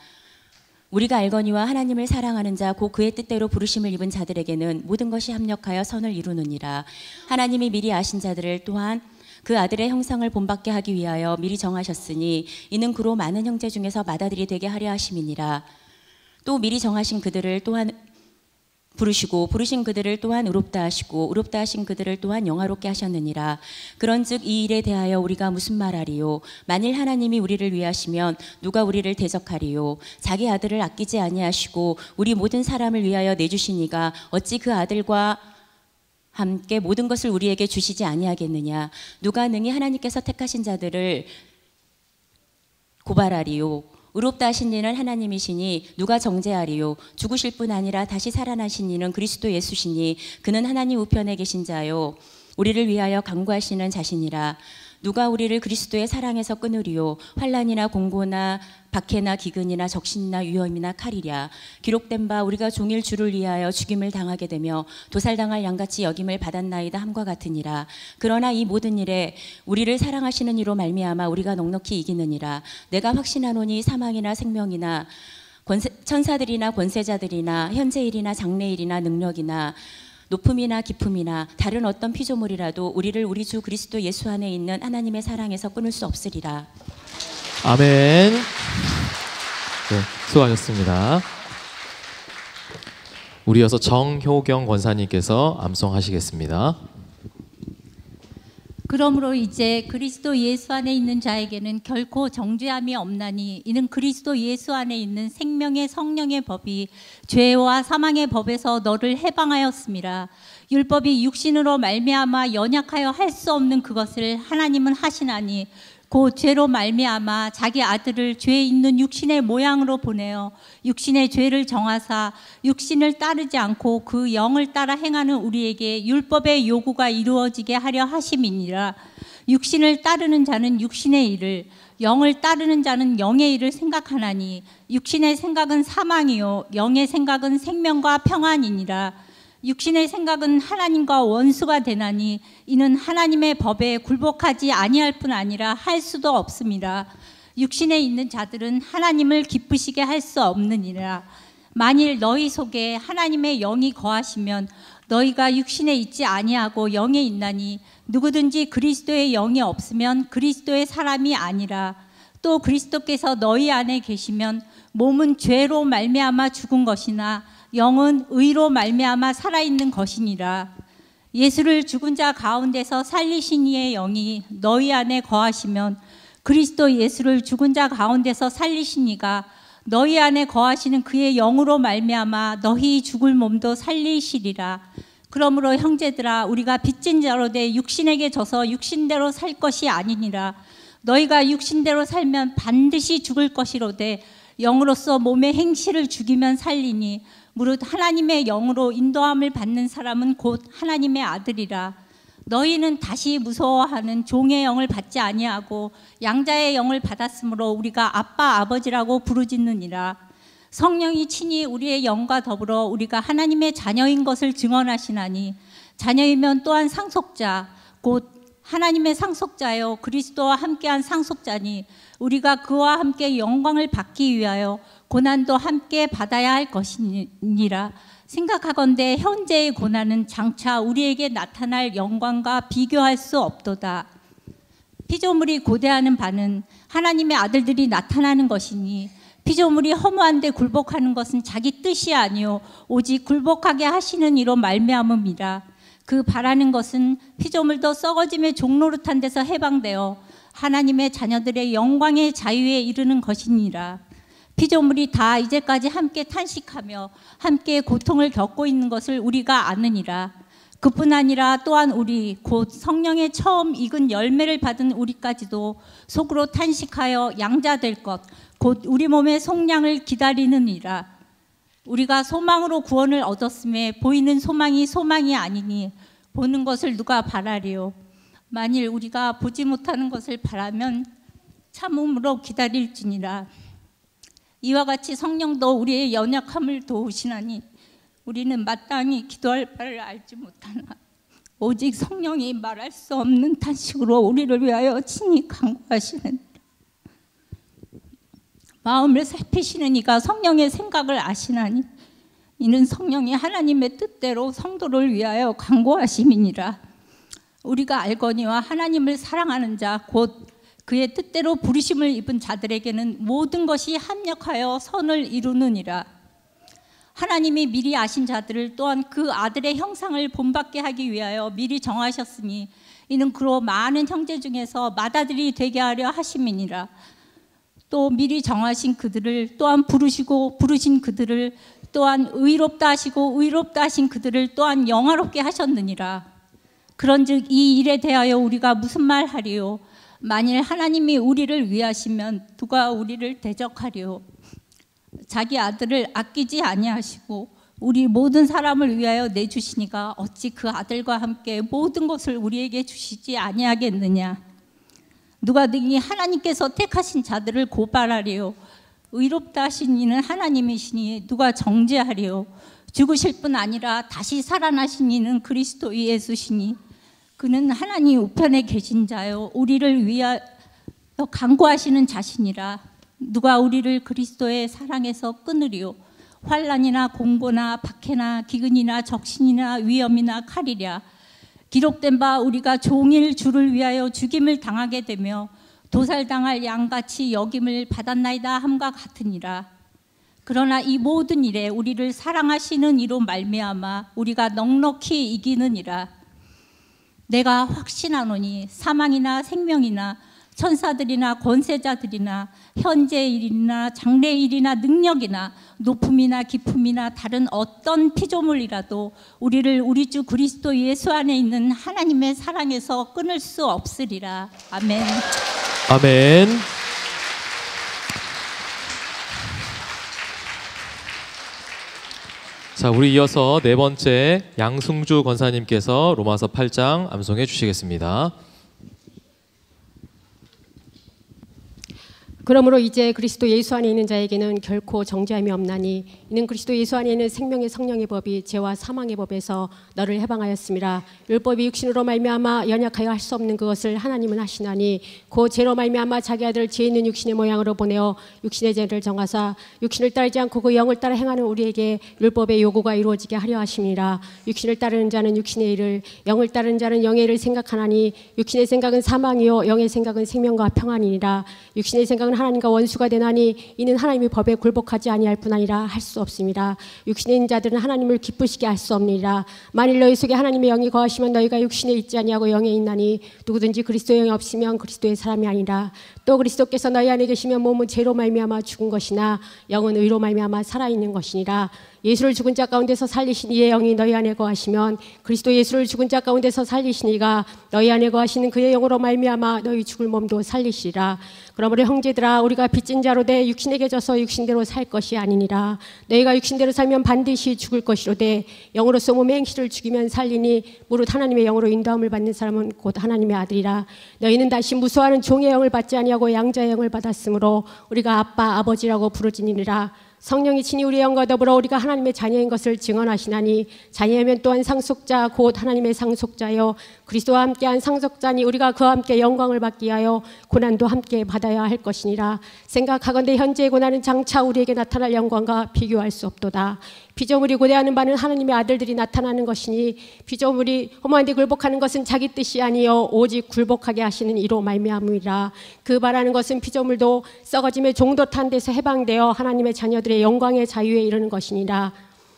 우리가 알거니와 하나님을 사랑하는 자 곧 그의 뜻대로 부르심을 입은 자들에게는 모든 것이 합력하여 선을 이루느니라. 하나님이 미리 아신 자들을 또한 그 아들의 형상을 본받게 하기 위하여 미리 정하셨으니 이는 그로 많은 형제 중에서 맏아들이 되게 하려 하심이니라. 또 미리 정하신 그들을 또한 부르시고 부르신 그들을 또한 의롭다 하시고 의롭다 하신 그들을 또한 영화롭게 하셨느니라. 그런즉 이 일에 대하여 우리가 무슨 말하리요. 만일 하나님이 우리를 위하시면 누가 우리를 대적하리요. 자기 아들을 아끼지 아니하시고 우리 모든 사람을 위하여 내주시니가 어찌 그 아들과 함께 모든 것을 우리에게 주시지 아니하겠느냐. 누가 능히 하나님께서 택하신 자들을 고발하리요. 의롭다 하신 이는 하나님이시니 누가 정죄하리요. 죽으실 뿐 아니라 다시 살아나신 이는 그리스도 예수시니 그는 하나님 우편에 계신 자요 우리를 위하여 간구하시는 자시니라. 누가 우리를 그리스도의 사랑에서 끊으리요. 환난이나 공고나 박해나 기근이나 적신이나 위험이나 칼이랴. 기록된 바 우리가 종일 주를 위하여 죽임을 당하게 되며 도살당할 양같이 여김을 받았나이다 함과 같으니라. 그러나 이 모든 일에 우리를 사랑하시는 이로 말미암아 우리가 넉넉히 이기느니라. 내가 확신하노니 사망이나 생명이나 천사들이나 권세자들이나 현재일이나 장래일이나 능력이나 높음이나 깊음이나 다른 어떤 피조물이라도 우리를 우리 주 그리스도 예수 안에 있는 하나님의 사랑에서 끊을 수 없으리라. 아멘. 네, 수고하셨습니다. 우리 이어서 정효경 권사님께서 암송하시겠습니다. 그러므로 이제 그리스도 예수 안에 있는 자에게는 결코 정죄함이 없나니 이는 그리스도 예수 안에 있는 생명의 성령의 법이 죄와 사망의 법에서 너를 해방하였음이라. 율법이 육신으로 말미암아 연약하여 할 수 없는 그것을 하나님은 하시나니 곧 죄로 말미암아 자기 아들을 죄 있는 육신의 모양으로 보내어 육신의 죄를 정하사 육신을 따르지 않고 그 영을 따라 행하는 우리에게 율법의 요구가 이루어지게 하려 하심이니라. 육신을 따르는 자는 육신의 일을 영을 따르는 자는 영의 일을 생각하나니 육신의 생각은 사망이요 영의 생각은 생명과 평안이니라. 육신의 생각은 하나님과 원수가 되나니 이는 하나님의 법에 굴복하지 아니할 뿐 아니라 할 수도 없습니다. 육신에 있는 자들은 하나님을 기쁘시게 할 수 없느니라. 만일 너희 속에 하나님의 영이 거하시면 너희가 육신에 있지 아니하고 영에 있나니 누구든지 그리스도의 영이 없으면 그리스도의 사람이 아니라. 또 그리스도께서 너희 안에 계시면 몸은 죄로 말미암아 죽은 것이나 영은 의로 말미암아 살아있는 것이니라. 예수를 죽은 자 가운데서 살리신 이의 영이 너희 안에 거하시면 그리스도 예수를 죽은 자 가운데서 살리신 이가 너희 안에 거하시는 그의 영으로 말미암아 너희 죽을 몸도 살리시리라. 그러므로 형제들아 우리가 빚진 자로 돼 육신에게 져서 육신대로 살 것이 아니니라. 너희가 육신대로 살면 반드시 죽을 것이로되 영으로서 몸의 행실을 죽이면 살리니 무릇 하나님의 영으로 인도함을 받는 사람은 곧 하나님의 아들이라. 너희는 다시 무서워하는 종의 영을 받지 아니하고 양자의 영을 받았으므로 우리가 아빠 아버지라고 부르짖느니라. 성령이 친히 우리의 영과 더불어 우리가 하나님의 자녀인 것을 증언하시나니 자녀이면 또한 상속자 곧 하나님의 상속자여 그리스도와 함께한 상속자니 우리가 그와 함께 영광을 받기 위하여 고난도 함께 받아야 할 것이니라. 생각하건대 현재의 고난은 장차 우리에게 나타날 영광과 비교할 수 없도다. 피조물이 고대하는 바는 하나님의 아들들이 나타나는 것이니 피조물이 허무한 데 굴복하는 것은 자기 뜻이 아니요 오직 굴복하게 하시는 이로 말미암음이라. 그 바라는 것은 피조물도 썩어짐의 종노릇한 데서 해방되어 하나님의 자녀들의 영광의 자유에 이르는 것이니라. 피조물이 다 이제까지 함께 탄식하며 함께 고통을 겪고 있는 것을 우리가 아느니라. 그뿐 아니라 또한 우리 곧 성령의 처음 익은 열매를 받은 우리까지도 속으로 탄식하여 양자될 것 곧 우리 몸의 속량을 기다리느니라. 우리가 소망으로 구원을 얻었음에 보이는 소망이 소망이 아니니 보는 것을 누가 바라리요. 만일 우리가 보지 못하는 것을 바라면 참음으로 기다릴지니라. 이와 같이 성령도 우리의 연약함을 도우시나니 우리는 마땅히 기도할 바를 알지 못하나 오직 성령이 말할 수 없는 탄식으로 우리를 위하여 친히 간구하시는 마음을 살피시는 이가 성령의 생각을 아시나니 이는 성령이 하나님의 뜻대로 성도를 위하여 간구하심이니라. 우리가 알거니와 하나님을 사랑하는 자 곧 그의 뜻대로 부르심을 입은 자들에게는 모든 것이 합력하여 선을 이루느니라. 하나님이 미리 아신 자들을 또한 그 아들의 형상을 본받게 하기 위하여 미리 정하셨으니 이는 그로 많은 형제 중에서 맏아들이 되게 하려 하심이니라. 또 미리 정하신 그들을 또한 부르시고 부르신 그들을 또한 의롭다 하시고 의롭다 하신 그들을 또한 영화롭게 하셨느니라. 그런즉 이 일에 대하여 우리가 무슨 말 하리요? 만일 하나님이 우리를 위하시면 누가 우리를 대적하리요? 자기 아들을 아끼지 아니하시고 우리 모든 사람을 위하여 내주시니가 어찌 그 아들과 함께 모든 것을 우리에게 주시지 아니하겠느냐? 누가 능히 하나님께서 택하신 자들을 고발하리요? 의롭다 하신 이는 하나님이시니 누가 정죄하리요? 죽으실 뿐 아니라 다시 살아나신 이는 그리스도 예수시니 그는 하나님 우편에 계신 자요 우리를 위하여 간구하시는 자신이라. 누가 우리를 그리스도의 사랑에서 끊으리요? 환난이나 공고나 박해나 기근이나 적신이나 위험이나 칼이랴. 기록된 바 우리가 종일 주를 위하여 죽임을 당하게 되며 도살당할 양같이 여김을 받았나이다 함과 같으니라. 그러나 이 모든 일에 우리를 사랑하시는 이로 말미암아 우리가 넉넉히 이기느니라. 내가 확신하노니 사망이나 생명이나 천사들이나 권세자들이나 현재의 일이나 장래의 일이나 능력이나 높음이나 깊음이나 다른 어떤 피조물이라도 우리를 우리 주 그리스도 예수 안에 있는 하나님의 사랑에서 끊을 수 없으리라. 아멘. 아멘. 자, 우리 이어서 네 번째 양승주 권사님께서 로마서 8장 암송해 주시겠습니다. 그러므로 이제 그리스도 예수 안에 있는 자에게는 결코 정죄함이 없나니 이는 그리스도 예수 안에 있는 생명의 성령의 법이 죄와 사망의 법에서 너를 해방하였음이라. 율법이 육신으로 말미암아 연약하여 할 수 없는 그것을 하나님은 하시나니 그 죄로 말미암아 자기 아들을 죄 있는 육신의 모양으로 보내어 육신의 죄를 정하사 육신을 따르지 않고 그 영을 따라 행하는 우리에게 율법의 요구가 이루어지게 하려 하심이라. 육신을 따르는 자는 육신의 일을 영을 따르는 자는 영의 일을 생각하나니 육신의 생각은 사망이요 영의 생각은 생명과 평안이니라. 육신의 생각은 하나님과 원수가 되나니 이는 하나님의 법에 굴복하지 아니할 뿐 아니라 할 수 없습니다. 육신에 있는 자들은 하나님을 기쁘시게 할 수 없느니라. 만일 너희 속에 하나님의 영이 거하시면 너희가 육신에 있지 아니하고 영에 있나니 누구든지 그리스도의 영이 없으면 그리스도의 사람이 아니라. 또 그리스도께서 너희 안에 계시면 몸은 죄로 말미암아 죽은 것이나 영은 의로 말미암아 살아있는 것이니라. 예수를 죽은 자 가운데서 살리신 이의 영이 너희 안에 거하시면 그리스도 예수를 죽은 자 가운데서 살리신 이가 너희 안에 거하시는 그의 영으로 말미암아 너희 죽을 몸도 살리시리라. 그러므로 형제들아, 우리가 빚진 자로 돼 육신에게 져서 육신대로 살 것이 아니니라. 너희가 육신대로 살면 반드시 죽을 것이로되 영으로서 몸의 행실을 죽이면 살리니 무릇 하나님의 영으로 인도함을 받는 사람은 곧 하나님의 아들이라. 너희는 다시 무소하는 종의 영을 받지 아니하고 양자의 영을 받았으므로 우리가 아빠 아버지라고 부르짖으니라. 성령이 친히 우리의 영과 더불어 우리가 하나님의 자녀인 것을 증언하시나니 자녀면 또한 상속자 곧 하나님의 상속자여 그리스도와 함께한 상속자니 우리가 그와 함께 영광을 받기 위하여 고난도 함께 받아야 할 것이니라. 생각하건대 현재의 고난은 장차 우리에게 나타날 영광과 비교할 수 없도다. 피조물이 고대하는 바는 하나님의 아들들이 나타나는 것이니 피조물이 허무한데 굴복하는 것은 자기 뜻이 아니요 오직 굴복하게 하시는 이로 말미암으리라. 그 바라는 것은 피조물도 썩어짐의 종도 탄 데서 해방되어 하나님의 자녀들의 영광의 자유에 이르는 것이니라.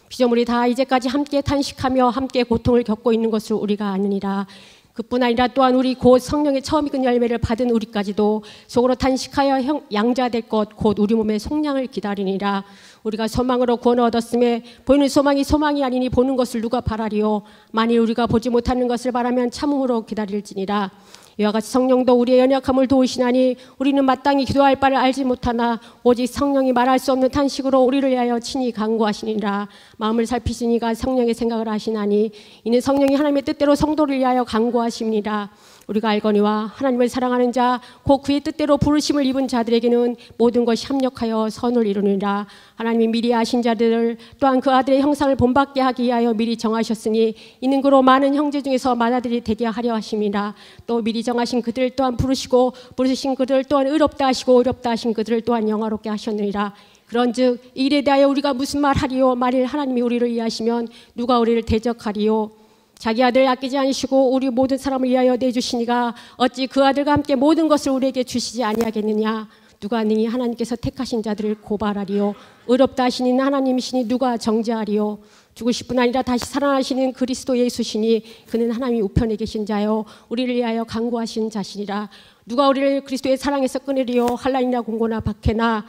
피조물이 다 이제까지 함께 탄식하며 함께 고통을 겪고 있는 것을 우리가 아느니라. 그뿐 아니라 또한 우리 곧 성령의 처음 익은 열매를 받은 우리까지도 속으로 탄식하여 양자될 것 곧 우리 몸의 속량을 기다리니라. 우리가 소망으로 구원을 얻었음에 보이는 소망이 소망이 아니니 보는 것을 누가 바라리요. 만일 우리가 보지 못하는 것을 바라면 참음으로 기다릴지니라. 이와 같이 성령도 우리의 연약함을 도우시나니 우리는 마땅히 기도할 바를 알지 못하나 오직 성령이 말할 수 없는 탄식으로 우리를 위하여 친히 간구하시니라. 마음을 살피신 이가 성령의 생각을 하시나니 이는 성령이 하나님의 뜻대로 성도를 위하여 간구하심이니라. 우리가 알거니와 하나님을 사랑하는 자 곧 그의 뜻대로 부르심을 입은 자들에게는 모든 것이 합력하여 선을 이루느니라. 하나님이 미리 아신 자들을 또한 그 아들의 형상을 본받게 하기 위하여 미리 정하셨으니 이는 그로 많은 형제 중에서 맏아들이 되게 하려 하심이라. 또 미리 정하신 그들 또한 부르시고 부르신 그들 또한 의롭다 하시고 의롭다 하신 그들을 또한 영화롭게 하셨느니라. 그런즉 이 일에 대하여 우리가 무슨 말하리요. 만일 하나님이 우리를 이해하시면 누가 우리를 대적하리요. 자기 아들 아끼지 않으시고 우리 모든 사람을 위하여 내주시니가 어찌 그 아들과 함께 모든 것을 우리에게 주시지 아니하겠느냐. 누가 능히 하나님께서 택하신 자들을 고발하리요. 의롭다 하시는 하나님이시니 누가 정죄하리요. 죽으실 뿐 아니라 다시 살아나시는 그리스도 예수시니 그는 하나님이 우편에 계신 자요 우리를 위하여 간구하신 자시니라. 누가 우리를 그리스도의 사랑에서 끊으리요. 환난이나 공고나 박해나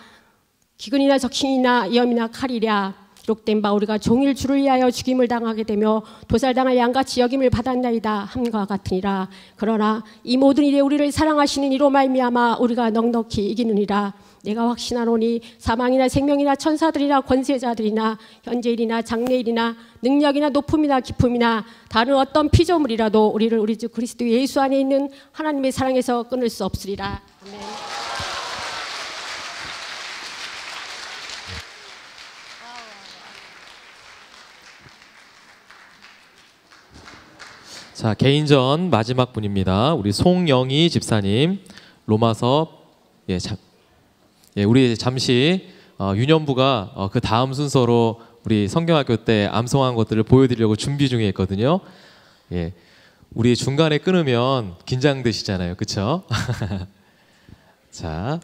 기근이나 적신이나 염이나 칼이랴. 기록된 바 우리가 종일 주를 위하여 죽임을 당하게 되며 도살당할 양같이 여김을 받았나이다 함과 같으니라. 그러나 이 모든 일에 우리를 사랑하시는 이로 말미암아 우리가 넉넉히 이기느니라. 내가 확신하노니 사망이나 생명이나 천사들이나 권세자들이나 현재일이나 장래일이나 능력이나 높음이나 깊음이나 다른 어떤 피조물이라도 우리를 우리 주 그리스도 예수 안에 있는 하나님의 사랑에서 끊을 수 없으리라. 아멘. 자, 개인전 마지막 분입니다. 우리 송영희 집사님, 로마서 우리 잠시 유년부가 그 다음 순서로 우리 성경학교 때 암송한 것들을 보여드리려고 준비 중에 있거든요. 예, 우리 중간에 끊으면 긴장되시잖아요, 그렇죠? 자.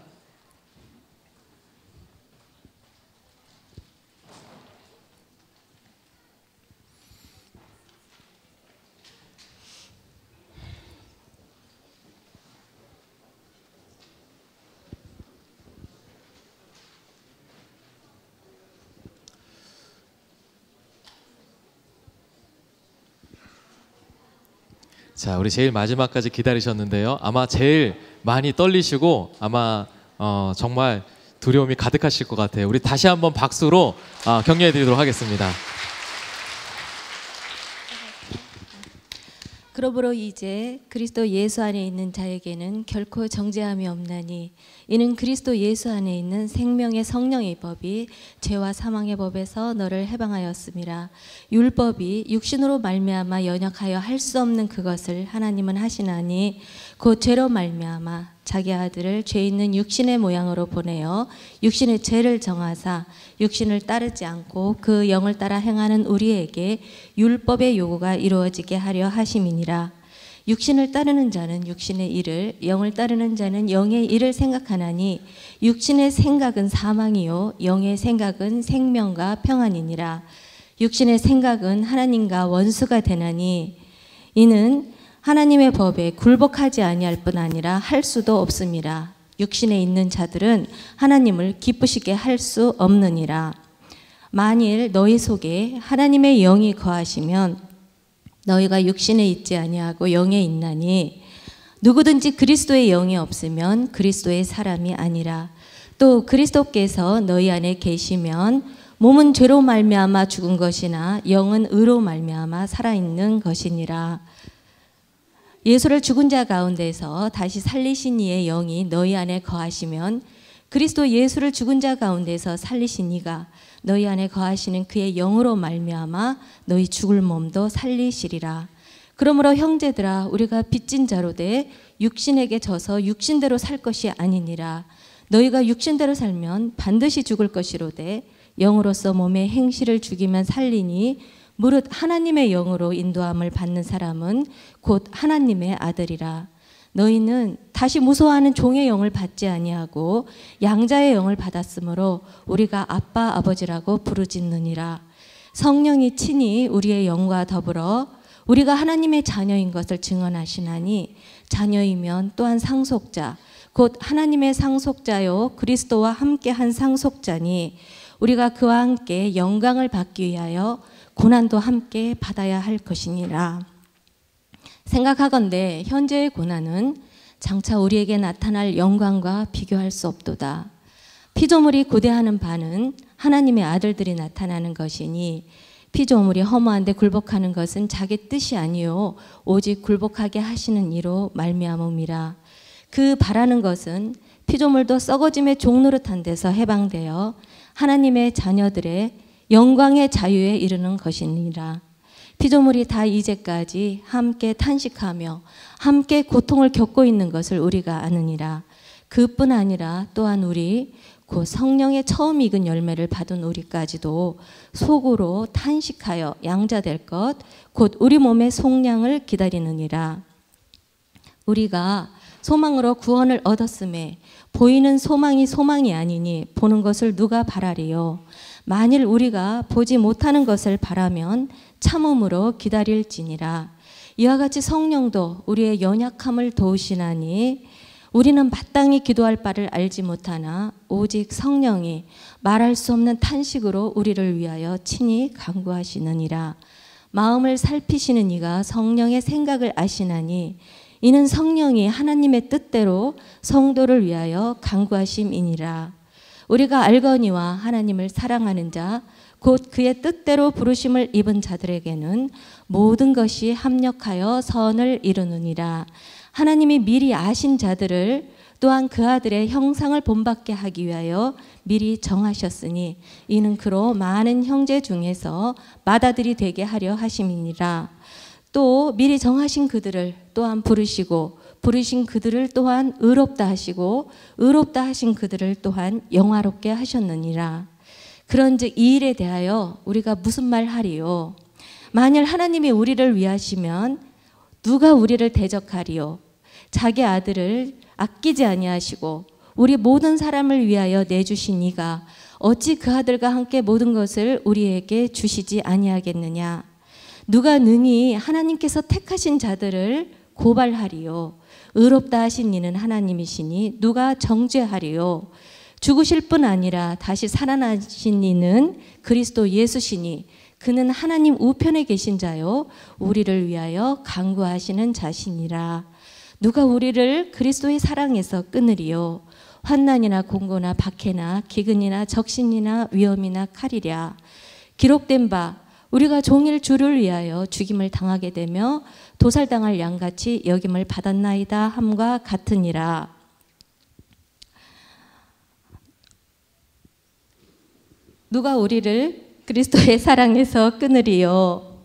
자, 우리 제일 마지막까지 기다리셨는데요. 아마 제일 많이 떨리시고 아마 정말 두려움이 가득하실 것 같아요. 우리 다시 한번 박수로 격려해 드리도록 하겠습니다. 그러므로 이제 그리스도 예수 안에 있는 자에게는 결코 정죄함이 없나니 이는 그리스도 예수 안에 있는 생명의 성령의 법이 죄와 사망의 법에서 너를 해방하였음이라. 율법이 육신으로 말미암아 연약하여 할 수 없는 그것을 하나님은 하시나니 곧 죄로 말미암아 자기 아들을 죄 있는 육신의 모양으로 보내어 육신의 죄를 정하사 육신을 따르지 않고 그 영을 따라 행하는 우리에게 율법의 요구가 이루어지게 하려 하심이니라. 육신을 따르는 자는 육신의 일을, 영을 따르는 자는 영의 일을 생각하나니 육신의 생각은 사망이요 영의 생각은 생명과 평안이니라. 육신의 생각은 하나님과 원수가 되나니 이는 하나님의 법에 굴복하지 아니할 뿐 아니라 할 수도 없음이라. 육신에 있는 자들은 하나님을 기쁘시게 할 수 없느니라. 만일 너희 속에 하나님의 영이 거하시면 너희가 육신에 있지 아니하고 영에 있나니 누구든지 그리스도의 영이 없으면 그리스도의 사람이 아니라. 또 그리스도께서 너희 안에 계시면 몸은 죄로 말미암아 죽은 것이나 영은 의로 말미암아 살아있는 것이니라. 예수를 죽은 자 가운데서 다시 살리신 이의 영이 너희 안에 거하시면 그리스도 예수를 죽은 자 가운데서 살리신 이가 너희 안에 거하시는 그의 영으로 말미암아 너희 죽을 몸도 살리시리라. 그러므로 형제들아, 우리가 빚진 자로 돼 육신에게 져서 육신대로 살 것이 아니니라. 너희가 육신대로 살면 반드시 죽을 것이로되 영으로서 몸의 행실을 죽이면 살리니 무릇 하나님의 영으로 인도함을 받는 사람은 곧 하나님의 아들이라. 너희는 다시 무서워하는 종의 영을 받지 아니하고 양자의 영을 받았으므로 우리가 아빠 아버지라고 부르짖느니라. 성령이 친히 우리의 영과 더불어 우리가 하나님의 자녀인 것을 증언하시나니 자녀이면 또한 상속자 곧 하나님의 상속자요 그리스도와 함께한 상속자니 우리가 그와 함께 영광을 받기 위하여 고난도 함께 받아야 할 것이니라. 생각하건대 현재의 고난은 장차 우리에게 나타날 영광과 비교할 수 없도다. 피조물이 고대하는 바는 하나님의 아들들이 나타나는 것이니 피조물이 허무한데 굴복하는 것은 자기 뜻이 아니요 오직 굴복하게 하시는 이로 말미암음이라. 그 바라는 것은 피조물도 썩어짐의 종노릇한 데서 해방되어 하나님의 자녀들의 영광의 자유에 이르는 것이니라. 피조물이 다 이제까지 함께 탄식하며 함께 고통을 겪고 있는 것을 우리가 아느니라. 그뿐 아니라 또한 우리 곧 성령의 처음 익은 열매를 받은 우리까지도 속으로 탄식하여 양자될 것 곧 우리 몸의 속량을 기다리느니라. 우리가 소망으로 구원을 얻었음에 보이는 소망이 소망이 아니니 보는 것을 누가 바라리요. 만일 우리가 보지 못하는 것을 바라면 참음으로 기다릴지니라. 이와 같이 성령도 우리의 연약함을 도우시나니 우리는 마땅히 기도할 바를 알지 못하나 오직 성령이 말할 수 없는 탄식으로 우리를 위하여 친히 간구하시느니라. 마음을 살피시는 이가 성령의 생각을 아시나니 이는 성령이 하나님의 뜻대로 성도를 위하여 간구하심이니라. 우리가 알거니와 하나님을 사랑하는 자 곧 그의 뜻대로 부르심을 입은 자들에게는 모든 것이 합력하여 선을 이루느니라. 하나님이 미리 아신 자들을 또한 그 아들의 형상을 본받게 하기 위하여 미리 정하셨으니 이는 그로 많은 형제 중에서 맏아들이 되게 하려 하심이니라. 또 미리 정하신 그들을 또한 부르시고 부르신 그들을 또한 의롭다 하시고 의롭다 하신 그들을 또한 영화롭게 하셨느니라. 그런즉 이 일에 대하여 우리가 무슨 말 하리요? 만일 하나님이 우리를 위하시면 누가 우리를 대적하리요? 자기 아들을 아끼지 아니하시고 우리 모든 사람을 위하여 내주신 이가 어찌 그 아들과 함께 모든 것을 우리에게 주시지 아니하겠느냐? 누가 능히 하나님께서 택하신 자들을 고발하리요? 의롭다 하신 이는 하나님이시니 누가 정죄하리요? 죽으실 뿐 아니라 다시 살아나신 이는 그리스도 예수시니 그는 하나님 우편에 계신 자요 우리를 위하여 간구하시는 자시니라. 누가 우리를 그리스도의 사랑에서 끊으리요? 환난이나 공고나 박해나 기근이나 적신이나 위험이나 칼이랴. 기록된 바 우리가 종일 주를 위하여 죽임을 당하게 되며 도살당할 양같이 여김을 받았나이다 함과 같으니라. 누가 우리를 그리스도의 사랑에서 끊으리요?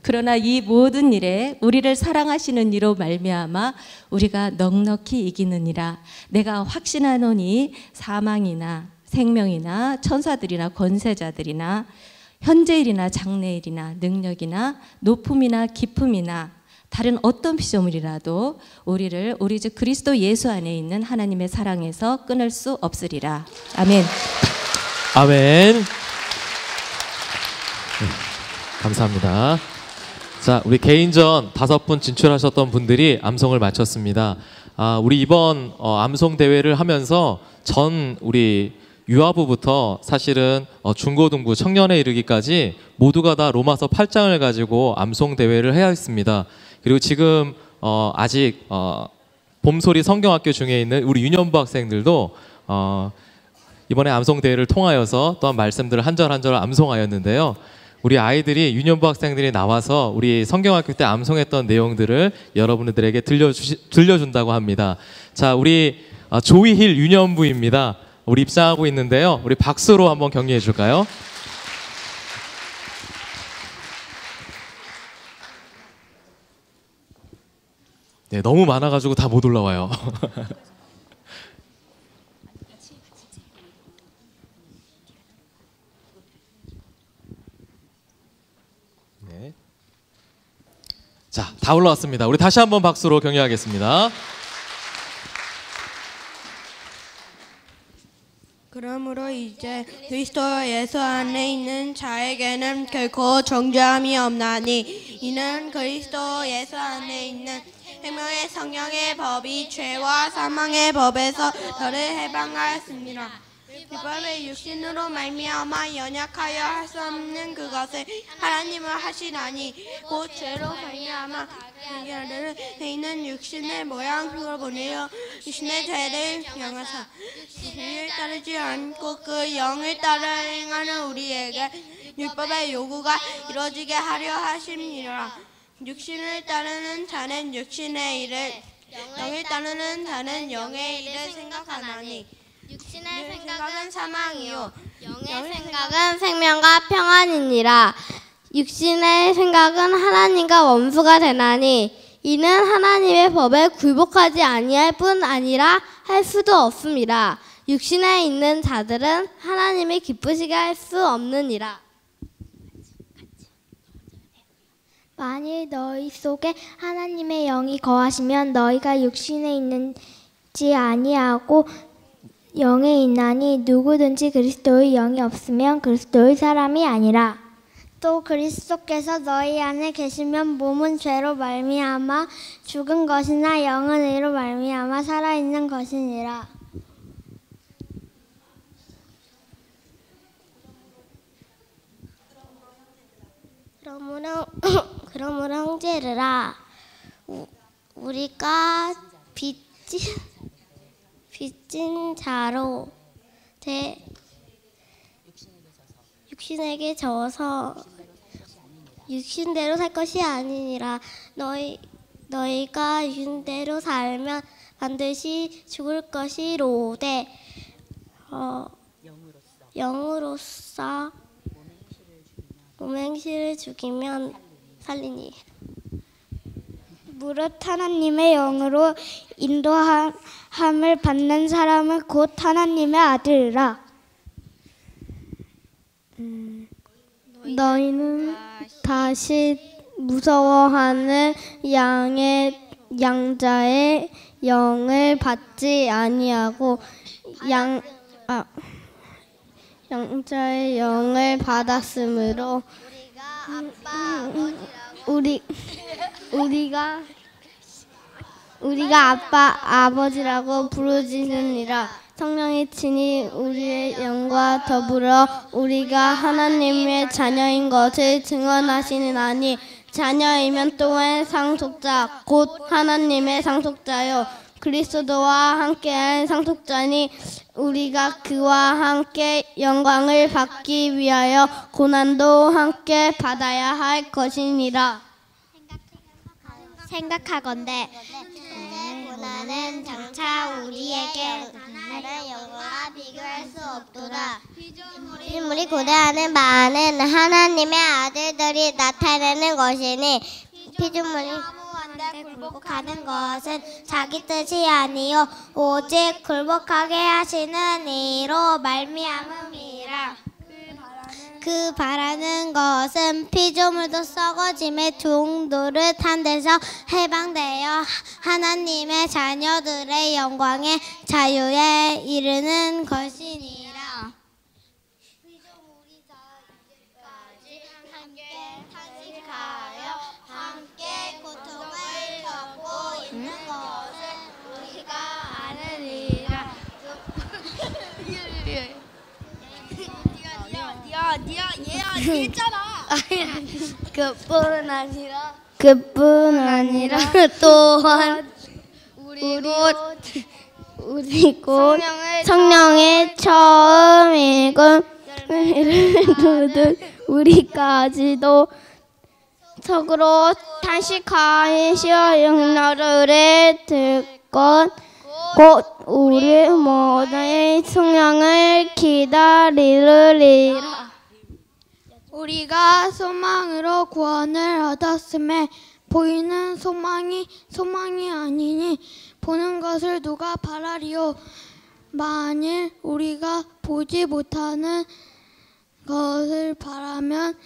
그러나 이 모든 일에 우리를 사랑하시는 이로 말미암아 우리가 넉넉히 이기느니라. 내가 확신하노니 사망이나 생명이나 천사들이나 권세자들이나 현재일이나 장래일이나 능력이나 높음이나 깊음이나 다른 어떤 피조물이라도 우리를 우리 주 그리스도 예수 안에 있는 하나님의 사랑에서 끊을 수 없으리라. 아멘. 아멘. 감사합니다. 자, 우리 개인전 5분 진출하셨던 분들이 암송을 마쳤습니다. 우리 이번 암송 대회를 하면서 우리 유아부부터 사실은 중고등부 청년에 이르기까지 모두가 다 로마서 8장을 가지고 암송 대회를 해야 했습니다. 그리고 지금 아직 봄소리 성경학교 중에 있는 우리 유년부 학생들도 이번에 암송 대회를 통하여서 또한 말씀들을 한 절 한 절 암송하였는데요. 우리 아이들이 유년부 학생들이 나와서 우리 성경학교 때 암송했던 내용들을 여러분들에게 들려준다고 합니다. 자, 우리 조이힐 유년부입니다. 우리 입장하고 있는데요. 우리 박수로 한번 격려해 줄까요? 네, 너무 많아가지고 다 못 올라와요. 네. 자, 다 올라왔습니다. 우리 다시 한번 박수로 격려하겠습니다. 그러므로 이제 그리스도 예수 안에 있는 자에게는 결코 정죄함이 없나니 이는 그리스도 예수 안에 있는 생명의 성령의 법이 죄와 사망의 법에서 너를 해방하였습니다. 율법의 육신으로 말미암아 연약하여 할 수 없는 그것을 하나님은 하시나니 곧 죄로 말미암아 자기를 있는 육신의 모양으로 보내어 육신의 죄를 명하사 육신을 따르지 않고 그 영을 따라 행하는 우리에게 율법의 요구가 이루어지게 하려 하심이라. 육신을 따르는 자는 육신의 일을, 영을 따르는 자는 영의 일을 생각하나니 육신의 생각은 사망이요 영의 생각은 생명과 평안이니라. 육신의 생각은 하나님과 원수가 되나니 이는 하나님의 법에 굴복하지 아니할 뿐 아니라 할 수도 없습니다. 육신에 있는 자들은 하나님을 기쁘시게 할 수 없느니라. 만일 너희 속에 하나님의 영이 거하시면 너희가 육신에 있는지 아니하고 영에 있나니 누구든지 그리스도의 영이 없으면 그리스도의 사람이 아니라. 또 그리스도께서 너희 안에 계시면 몸은 죄로 말미암아 죽은 것이나 영은 의로 말미암아 살아있는 것이니라. 그러므로 형제들아 우리가 빚진 자로 육신에게 져서 육신대로 살 것이 아니니라. 너희가 육신대로 살면 반드시 죽을 것이로되 영으로서 몸행실을 죽이면 살리니. 무릇 하나님의 영으로 인도함을 받는 사람은 곧 하나님의 아들이라. 너희는 다시 무서워하는 양자의 영을 받지 아니하고 양자의 영을 받았으므로 우리가 아빠 아버지라고 부르짖으니라. 성령이 친히 우리의 영과 더불어 우리가 하나님의 자녀인 것을 증언하시나니 자녀이면 또한 상속자 곧 하나님의 상속자요 그리스도와 함께한 상속자니 우리가 그와 함께 영광을 받기 위하여 고난도 함께 받아야 할 것이니라. 생각하건대 고난은 장차 우리에게 나는 영광과 비교할 수 없도다. 피조물이 고대하는 바는 하나님의 아들들이 나타내는 것이니 피조물이 허무한데 굴복하는 것은 자기 뜻이 아니요 오직 굴복하게 하시는 이로 말미암음이라. 그 바라는 것은 피조물도 썩어짐의 종노릇한 데서 해방되어 하나님의 자녀들의 영광의 자유에 이르는 것이니라. 피조물이 다 이제까지 함께 탄식하여 그뿐 아니라 또한 우리 곧 성령의 처음 읽은 우리까지도 속으로 탄식하시어 영너를 듣건 곧 우리 모두의 성령을 기다리리라. 우리가 소망으로 구원을 얻었음에 보이는 소망이 아니니 보는 것을 누가 바라리요. 만일 우리가 보지 못하는 것을 바라면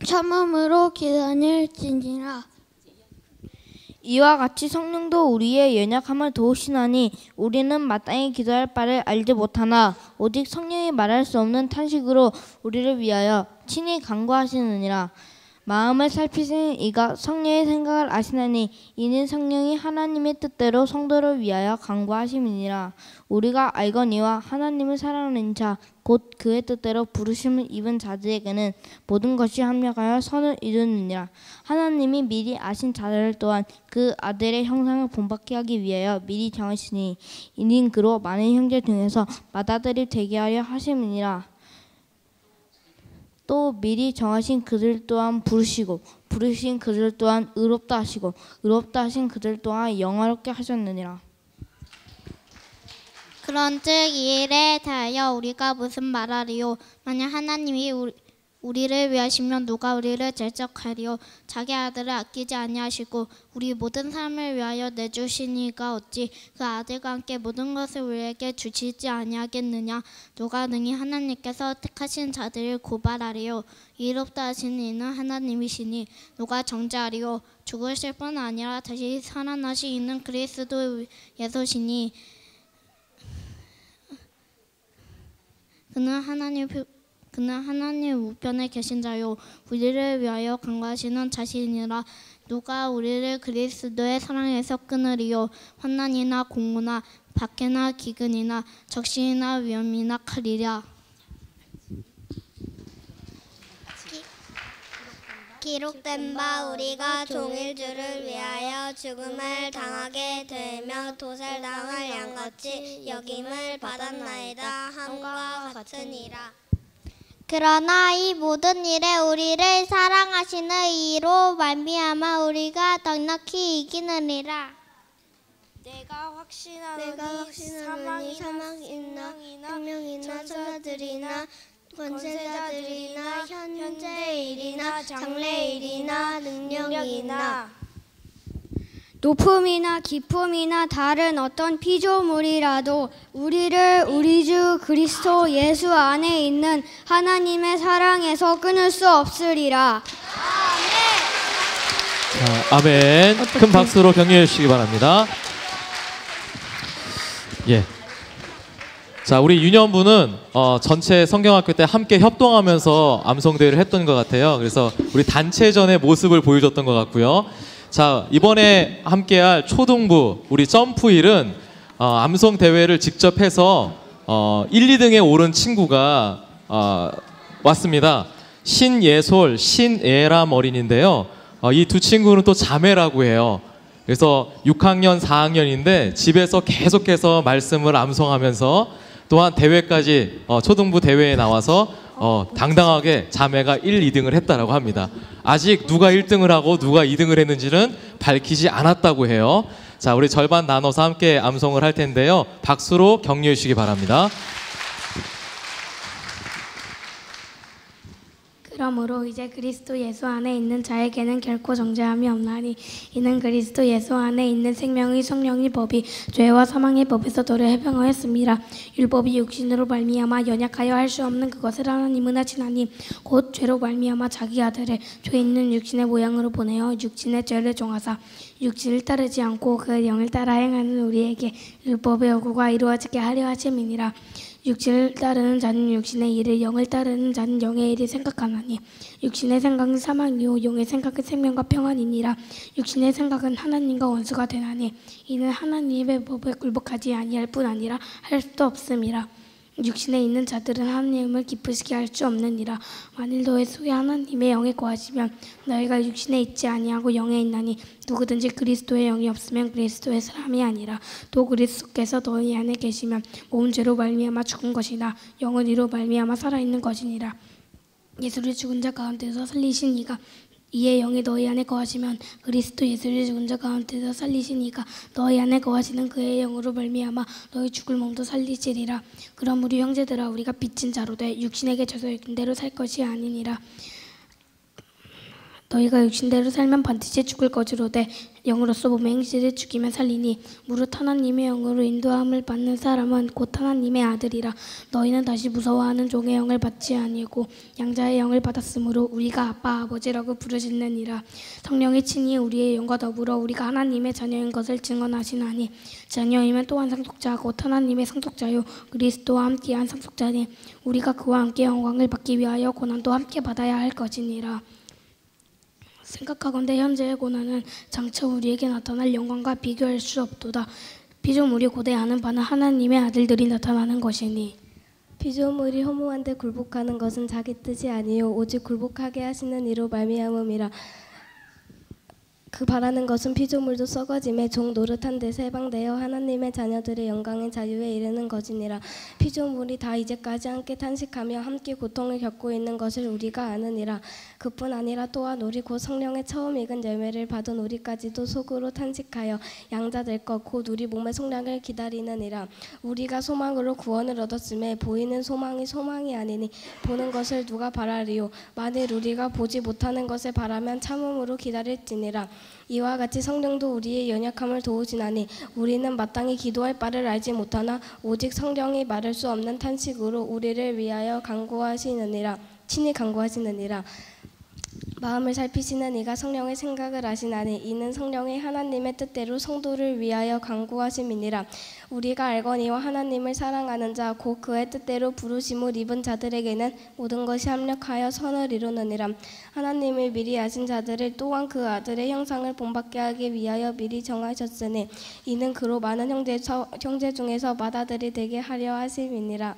참음으로 기다릴지니라. 이와 같이 성령도 우리의 연약함을 도우시나니 우리는 마땅히 기도할 바를 알지 못하나 오직 성령이 말할 수 없는 탄식으로 우리를 위하여 친히 간구하시느니라. 마음을 살피시는 이가 성령의 생각을 아시나니 이는 성령이 하나님의 뜻대로 성도를 위하여 간구하심이니라. 우리가 알거니와 하나님을 사랑하는 자 곧 그의 뜻대로 부르심을 입은 자들에게는 모든 것이 합력하여 선을 이루느니라. 하나님이 미리 아신 자들 또한 그 아들의 형상을 본받게 하기 위하여 미리 정하시니 이는 그로 많은 형제 중에서 맏아들이 되게 하려 하심이니라. 또 미리 정하신 그들 또한 부르시고 부르신 그들 또한 의롭다 하시고 의롭다 하신 그들 또한 영화롭게 하셨느니라. 그런즉 이 일에 대하여 우리가 무슨 말하리요. 만약 하나님이 우리를 위하시면 누가 우리를 질책하리요. 자기 아들을 아끼지 아니하시고 우리 모든 삶을 위하여 내주시니가 어찌 그 아들과 함께 모든 것을 우리에게 주시지 아니하겠느냐. 누가 능히 하나님께서 택하신 자들을 고발하리요. 의롭다 하신 이는 하나님이시니 누가 정죄하리요. 죽으실 뿐 아니라 다시 살아나시 이는 그리스도 예수시니 그는 하나님 우편에 계신 자요 우리를 위하여 간구하시는 자신이라. 누가 우리를 그리스도의 사랑에서 끊으리요. 환난이나 공고나 박해나 기근이나 적신이나 위험이나 칼이랴. 기록된 바 우리가 종일주를 위하여 죽음을 당하게 되며 도살당할 양같이 여김을 받았나이다 함과 같으니라. 그러나 이 모든 일에 우리를 사랑하시는 이로 말미암아 우리가 넉넉히 이기느니라. 내가 확신하노니 사망이나 생명이나 천사들이나 권세자들이나 현재일이나 장래일이나 능력이나 높음이나 깊음이나 다른 어떤 피조물이라도 우리를 우리 주 그리스도 예수 안에 있는 하나님의 사랑에서 끊을 수 없으리라. 자, 아멘. 큰 박수로 격려해 주시기 바랍니다. 예. 자, 우리 유년부는 전체 성경학교 때 함께 협동하면서 암송대회를 했던 것 같아요. 그래서 우리 단체전의 모습을 보여줬던 것 같고요. 자, 이번에 함께할 초등부 우리 점프1은 암송대회를 직접 해서 1, 2등에 오른 친구가 왔습니다. 신예솔, 신예람 어린인데요. 이 두 친구는 또 자매라고 해요. 그래서 6학년, 4학년인데 집에서 계속해서 말씀을 암송하면서 또한 대회까지 초등부 대회에 나와서 당당하게 자매가 1, 2등을 했다라고 합니다. 아직 누가 1등을 하고 누가 2등을 했는지는 밝히지 않았다고 해요. 자, 우리 절반 나눠서 함께 암송을 할 텐데요. 박수로 격려해 주시기 바랍니다. 그러므로 이제 그리스도 예수 안에 있는 자에게는 결코 정죄함이 없나니 이는 그리스도 예수 안에 있는 생명의 성령의 법이 죄와 사망의 법에서 너를 해방하였습니다. 율법이 육신으로 말미암아 연약하여 할 수 없는 그것을 하나님은 하시나니 곧 죄로 말미암아 자기 아들을 죄 있는 육신의 모양으로 보내어 육신의 죄를 정하사 육신을 따르지 않고 그 영을 따라 행하는 우리에게 율법의 요구가 이루어지게 하려 하심이니라. 육신을 따르는 자는 육신의 일을, 영을 따르는 자는 영의 일을 생각하나니 육신의 생각은 사망이요 영의 생각은 생명과 평안이니라. 육신의 생각은 하나님과 원수가 되나니 이는 하나님의 법에 굴복하지 아니할 뿐 아니라 할 수도 없음이라. 육신에 있는 자들은 하나님을 기쁘시게 할 수 없느니라. 만일 너의 속에 하나님의 영에 거하시면 너희가 육신에 있지 아니하고 영에 있나니 누구든지 그리스도의 영이 없으면 그리스도의 사람이 아니라. 또 그리스도께서 너희 안에 계시면 몸은 죄로 말미암아 죽은 것이나 영은 이로 말미암아 살아있는 것이니라. 예수를 죽은 자 가운데서 살리신 이가 이의 영이 너희 안에 거하시면 그리스도 예수를 죽은 자 가운데서 살리신 이가 너희 안에 거하시는 그의 영으로 말미암아 너희 죽을 몸도 살리시리라. 그럼 우리 형제들아, 우리가 빚진 자로되 육신에게 져서 육신대로 살 것이 아니니라. 너희가 육신대로 살면 반드시 죽을 것이로되 영으로서 몸의 행실을 죽이면 살리니 무릇 하나님의 영으로 인도함을 받는 사람은 곧 하나님의 아들이라. 너희는 다시 무서워하는 종의 영을 받지 아니고 양자의 영을 받았으므로 우리가 아빠 아버지라고 부르짖느니라. 성령이 친히 우리의 영과 더불어 우리가 하나님의 자녀인 것을 증언하시나니 자녀이면 또한 상속자 곧 하나님의 상속자요 그리스도와 함께한 상속자니 우리가 그와 함께 영광을 받기 위하여 고난도 함께 받아야 할 것이니라. 생각하건대 현재의 고난은 장차 우리에게 나타날 영광과 비교할 수 없도다. 피조물이 고대하는 바는 하나님의 아들들이 나타나는 것이니. 피조물이 허무한데 굴복하는 것은 자기 뜻이 아니요 오직 굴복하게 하시는 이로 말미암음이라. 그 바라는 것은 피조물도 썩어짐에 종 노릇한 데서 해방되어 하나님의 자녀들의 영광의 자유에 이르는 것이니라. 피조물이 다 이제까지 함께 탄식하며 함께 고통을 겪고 있는 것을 우리가 아느니라. 그뿐 아니라 또한 우리 곧 성령의 처음 익은 열매를 받은 우리까지도 속으로 탄식하여 양자될 것 곧 우리 몸의 속량을 기다리느니라. 우리가 소망으로 구원을 얻었음에 보이는 소망이 소망이 아니니 보는 것을 누가 바라리요. 만일 우리가 보지 못하는 것을 바라면 참음으로 기다릴지니라. 이와 같이 성령도 우리의 연약함을 도우시나니 우리는 마땅히 기도할 바를 알지 못하나 오직 성령이 말할 수 없는 탄식으로 우리를 위하여 간구하시느니라. 친히 간구하시느니라. 마음을 살피시는 이가 성령의 생각을 아시나니 이는 성령이 하나님의 뜻대로 성도를 위하여 간구하심이니라. 우리가 알거니와 하나님을 사랑하는 자 곧 그의 뜻대로 부르심을 입은 자들에게는 모든 것이 합력하여 선을 이루느니라. 하나님을 미리 아신 자들을 또한 그 아들의 형상을 본받게 하기 위하여 미리 정하셨으니 이는 그로 많은 형제 중에서 맏아들이 되게 하려 하심이니라.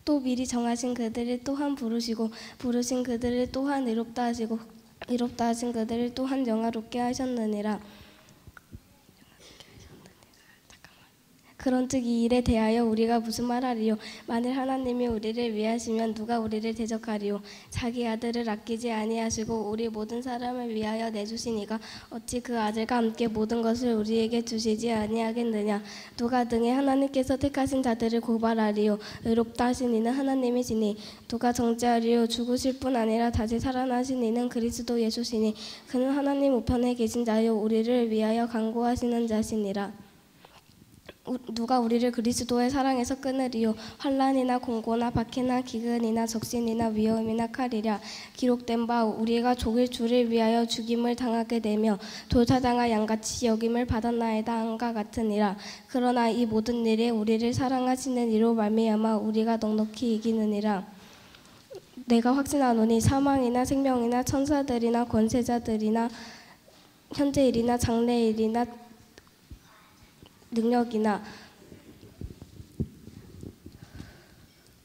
또 미리 정하신 그들을 또한 부르시고 부르신 그들을 또한 의롭다 하시고 의롭다 하신 그들을 또한 영화롭게 하셨느니라. 그런즉 이 일에 대하여 우리가 무슨 말하리요? 만일 하나님이 우리를 위하시면 누가 우리를 대적하리요? 자기 아들을 아끼지 아니하시고 우리 모든 사람을 위하여 내주시니가 어찌 그 아들과 함께 모든 것을 우리에게 주시지 아니하겠느냐? 누가 등에 하나님께서 택하신 자들을 고발하리요? 의롭다 하신 이는 하나님이시니 누가 정죄하리요? 죽으실 뿐 아니라 다시 살아나신 이는 그리스도 예수시니 그는 하나님 우편에 계신 자요 우리를 위하여 간구하시는 자시니라. 누가 우리를 그리스도의 사랑에서 끊으리요? 환난이나 공고나 박해나 기근이나 적신이나 위험이나 칼이랴. 기록된 바 우리가 종일 주를 위하여 죽임을 당하게 되며 돌사장아 양같이 여김을 받았나이다 한과 같으니라. 그러나 이 모든 일에 우리를 사랑하시는 이로 말미암아 우리가 넉넉히 이기느니라. 내가 확신하노니 사망이나 생명이나 천사들이나 권세자들이나 현재일이나 장래일이나 능력이나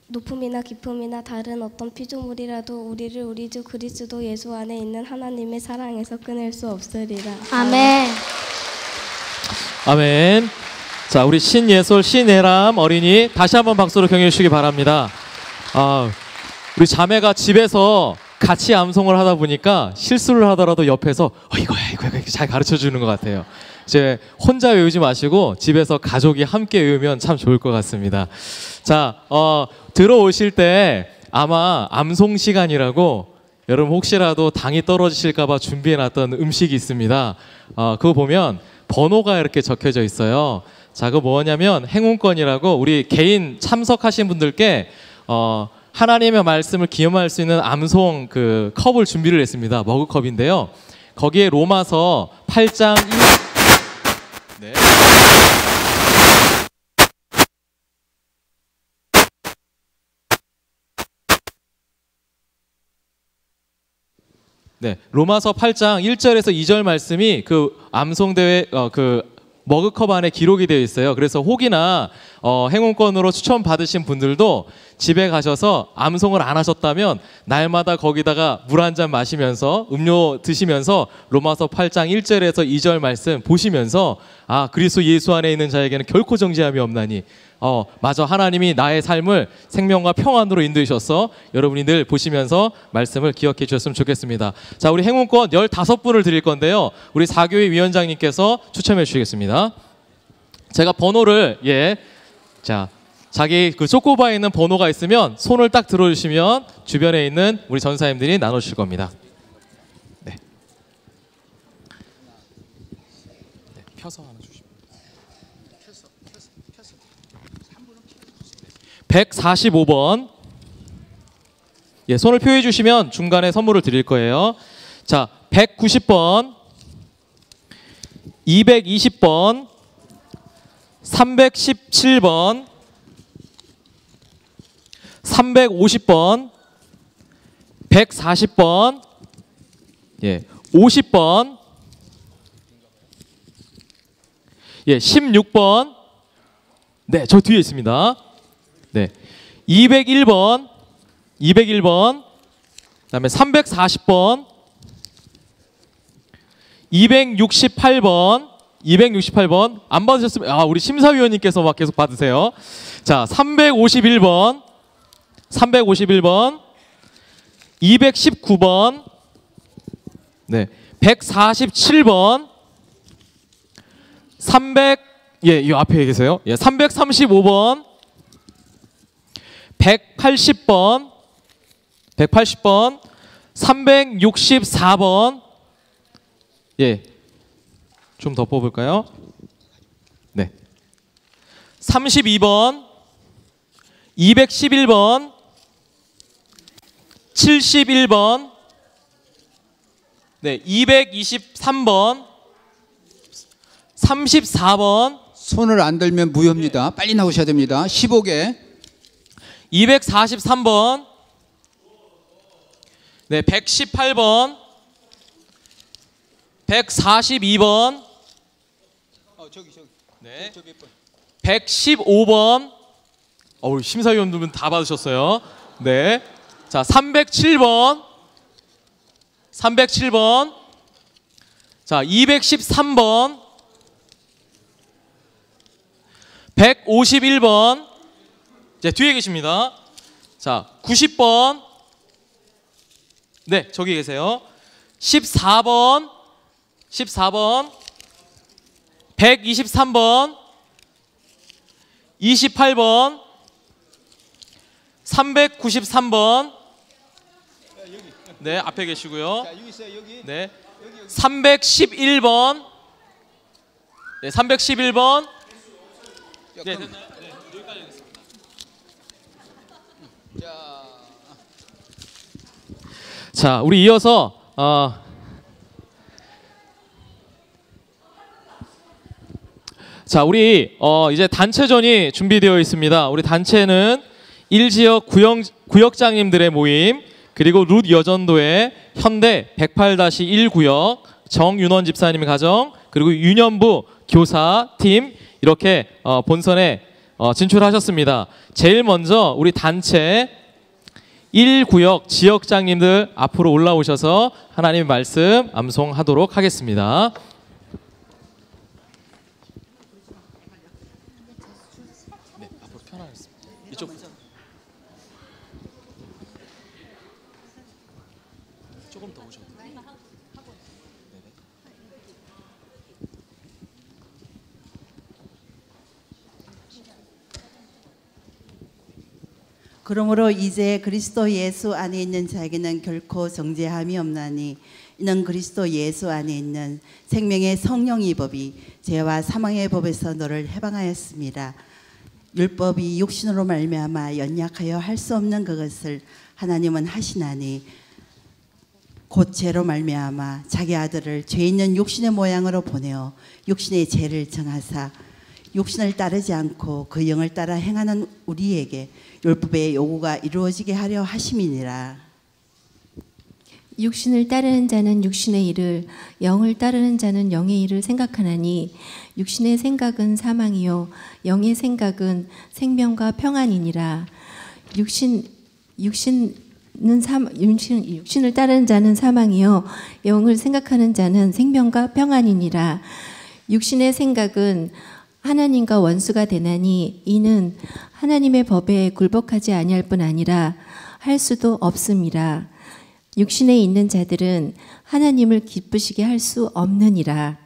높음이나 깊음이나 다른 어떤 피조물이라도 우리를 우리 주 그리스도 예수 안에 있는 하나님의 사랑에서 끊을 수 없으리라. 아멘. 아멘. 자, 우리 신예솔 신혜람 어린이 다시 한번 박수로 격려해 주시기 바랍니다. 우리 자매가 집에서 같이 암송을 하다 보니까 실수를 하더라도 옆에서 이거야 잘 가르쳐 주는 것 같아요. 이제 혼자 외우지 마시고 집에서 가족이 함께 외우면 참 좋을 것 같습니다. 자, 들어오실 때 아마 암송 시간이라고 여러분 혹시라도 당이 떨어지실까 봐 준비해놨던 음식이 있습니다. 그거 보면 번호가 이렇게 적혀져 있어요. 자, 그거 뭐냐면 행운권이라고 우리 개인 참석하신 분들께 하나님의 말씀을 기념할 수 있는 암송 그 컵을 준비를 했습니다. 머그컵인데요. 거기에 로마서 8장 1 네. 네, 로마서 8장 1절에서 2절 말씀이 그 암송대회 그 머그컵 안에 기록이 되어 있어요. 그래서 혹이나 행운권으로 추천 받으신 분들도 집에 가셔서 암송을 안 하셨다면 날마다 거기다가 물 한 잔 마시면서 음료 드시면서 로마서 8장 1절에서 2절 말씀 보시면서 아, 그리스도 예수 안에 있는 자에게는 결코 정죄함이 없나니 맞아, 하나님이 나의 삶을 생명과 평안으로 인도하셔서 여러분이 늘 보시면서 말씀을 기억해 주셨으면 좋겠습니다. 자, 우리 행운권 15분을 드릴 건데요. 우리 사교회 위원장님께서 추첨해 주시겠습니다. 제가 번호를 자, 자기 그 쪼꼬바에 있는 번호가 있으면 손을 딱 들어주시면 주변에 있는 우리 전사님들이 나눠주실 겁니다. 네. 펴서 하나 주시면. 145번. 예, 손을 표해 주시면 중간에 선물을 드릴 거예요. 자, 190번, 220번, 317번, 350번, 140번, 50번, 16번, 네, 저 뒤에 있습니다. 네, 201번, 201번, 그다음에 340번, 268번, 268번 안 받으셨으면 우리 심사위원님께서 막 계속 받으세요. 자, 351번, 351번, 219번, 네, 147번, 이 앞에 계세요. 335번, 180번, 180번, 364번, 좀 더 뽑을까요? 네, 32번, 211번, 71번, 네, 223번, 34번. 손을 안 들면 무효입니다. 빨리 나오셔야 됩니다. 15개. 243번, 네, 118번, 142번, 네, 115번. 심사위원들은 다 받으셨어요. 네, 자, 307번, 307번, 자, 213번, 151번. 네, 뒤에 계십니다. 자, 90번. 네, 저기 계세요. 14번, 14번, 123번, 28번, 393번. 네, 앞에 계시고요. 네, 311번. 네, 311번. 네, 됐나요? 네, 여기까지 하겠습니다. 자, 우리 이어서 자, 우리 이제 단체전이 준비되어 있습니다. 우리 단체는 1지역 구역장님들의 모임, 그리고 룻 여전도의 현대 108-1구역 정윤원 집사님 가정, 그리고 유년부 교사팀 이렇게 본선에 진출하셨습니다. 제일 먼저 우리 단체 1구역 지역장님들 앞으로 올라오셔서 하나님의 말씀 암송하도록 하겠습니다. 네, 앞으로 편하겠습니다. 이쪽 조금 더 오셔도 돼요. 그러므로 이제 그리스도 예수 안에 있는 자에게는 결코 정죄함이 없나니 이는 그리스도 예수 안에 있는 생명의 성령의 법이 죄와 사망의 법에서 너를 해방하였습니다. 율법이 육신으로 말미암아 연약하여 할 수 없는 그것을 하나님은 하시나니 곧 죄로 말미암아 자기 아들을 죄 있는 육신의 모양으로 보내어 육신의 죄를 정하사 육신을 따르지 않고 그 영을 따라 행하는 우리에게 율법의 요구가 이루어지게 하려 하심이니라. 육신을 따르는 자는 육신의 일을, 영을 따르는 자는 영의 일을 생각하나니 육신의 생각은 사망이요 영의 생각은 생명과 평안이니라. 육신을 따르는 자는 사망이요 영을 생각하는 자는 생명과 평안이니라. 육신의 생각은 하나님과 원수가 되나니 이는 하나님의 법에 굴복하지 아니할 뿐 아니라 할 수도 없음이라. 육신에 있는 자들은 하나님을 기쁘시게 할 수 없느니라.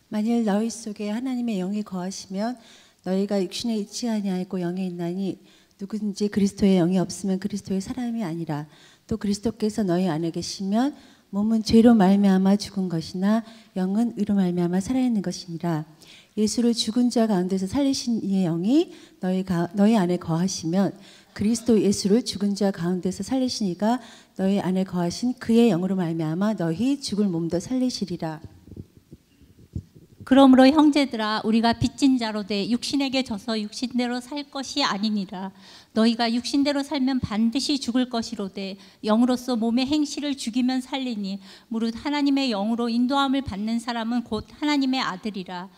만일 너희 속에 하나님의 영이 거하시면 너희가 육신에 있지 아니하고 영에 있나니 누구든지 그리스도의 영이 없으면 그리스도의 사람이 아니라. 또 그리스도께서 너희 안에 계시면 몸은 죄로 말미암아 죽은 것이나 영은 의로 말미암아 살아있는 것이니라. 예수를 죽은 자 가운데서 살리신 이의 영이 너희 안에 거하시면 그리스도 예수를 죽은 자 가운데서 살리신 이가 너희 안에 거하신 그의 영으로 말미암아 너희 죽을 몸도 살리시리라. 그러므로 형제들아 우리가 빚진 자로 돼 육신에게 져서 육신대로 살 것이 아니니라. 너희가 육신대로 살면 반드시 죽을 것이로되 영으로서 몸의 행실을 죽이면 살리니 무릇 하나님의 영으로 인도함을 받는 사람은 곧 하나님의 아들이라.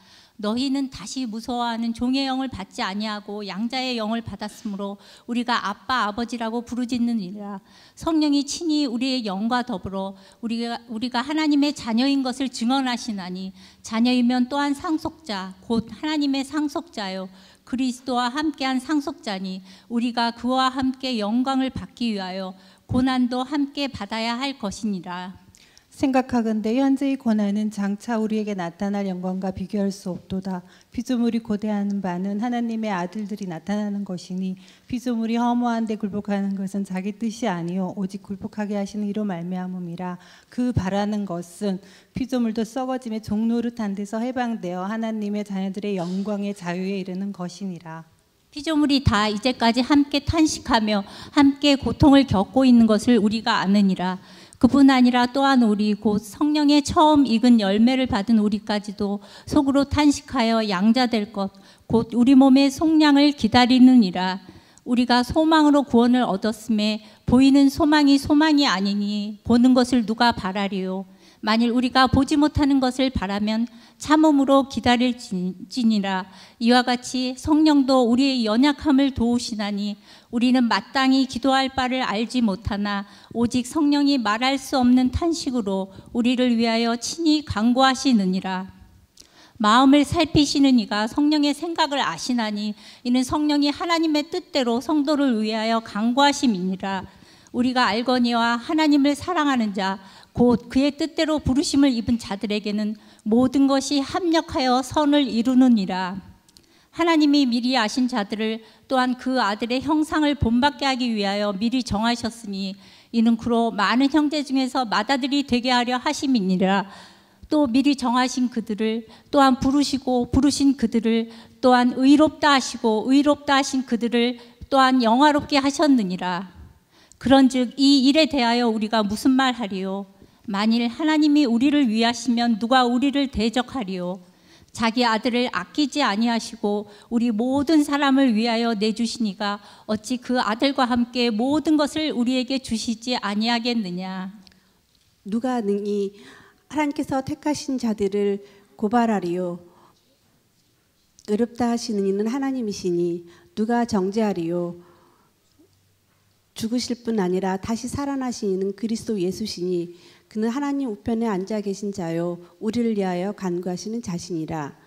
너희는 다시 무서워하는 종의 영을 받지 아니하고 양자의 영을 받았으므로 우리가 아빠 아버지라고 부르짖느니라. 성령이 친히 우리의 영과 더불어 우리가 하나님의 자녀인 것을 증언하시나니 자녀이면 또한 상속자 곧 하나님의 상속자요 그리스도와 함께한 상속자니 우리가 그와 함께 영광을 받기 위하여 고난도 함께 받아야 할 것이니라. 생각하건대 현재의 고난은 장차 우리에게 나타날 영광과 비교할 수 없도다. 피조물이 고대하는 바는 하나님의 아들들이 나타나는 것이니 피조물이 허무한 데 굴복하는 것은 자기 뜻이 아니요 오직 굴복하게 하시는 이로 말미암음이라. 그 바라는 것은 피조물도 썩어짐에 종노릇한 데서 해방되어 하나님의 자녀들의 영광의 자유에 이르는 것이니라. 피조물이 다 이제까지 함께 탄식하며 함께 고통을 겪고 있는 것을 우리가 아느니라. 그뿐 아니라 또한 우리 곧 성령의 처음 익은 열매를 받은 우리까지도 속으로 탄식하여 양자될 것 곧 우리 몸의 속량을 기다리느니라. 우리가 소망으로 구원을 얻었음에 보이는 소망이 아니니 보는 것을 누가 바라리요. 만일 우리가 보지 못하는 것을 바라면 참음으로 기다릴지니라. 이와 같이 성령도 우리의 연약함을 도우시나니 우리는 마땅히 기도할 바를 알지 못하나 오직 성령이 말할 수 없는 탄식으로 우리를 위하여 친히 간구하시느니라. 마음을 살피시는 이가 성령의 생각을 아시나니 이는 성령이 하나님의 뜻대로 성도를 위하여 간구하심이니라. 우리가 알거니와 하나님을 사랑하는 자 곧 그의 뜻대로 부르심을 입은 자들에게는 모든 것이 합력하여 선을 이루느니라. 하나님이 미리 아신 자들을 또한 그 아들의 형상을 본받게 하기 위하여 미리 정하셨으니 이는 그로 많은 형제 중에서 맏아들이 되게 하려 하심이니라. 또 미리 정하신 그들을 또한 부르시고 부르신 그들을 또한 의롭다 하시고 의롭다 하신 그들을 또한 영화롭게 하셨느니라. 그런즉 이 일에 대하여 우리가 무슨 말하리요? 만일 하나님이 우리를 위하시면 누가 우리를 대적하리요? 자기 아들을 아끼지 아니하시고 우리 모든 사람을 위하여 내주시니가 어찌 그 아들과 함께 모든 것을 우리에게 주시지 아니하겠느냐? 누가 능히 하나님께서 택하신 자들을 고발하리요? 의롭다 하시는 이는 하나님이시니 누가 정죄하리요? 죽으실 뿐 아니라 다시 살아나신 이는 그리스도 예수시니 그는 하나님 우편에 앉아 계신 자요 우리를 위하여 간구하시는 자신이라.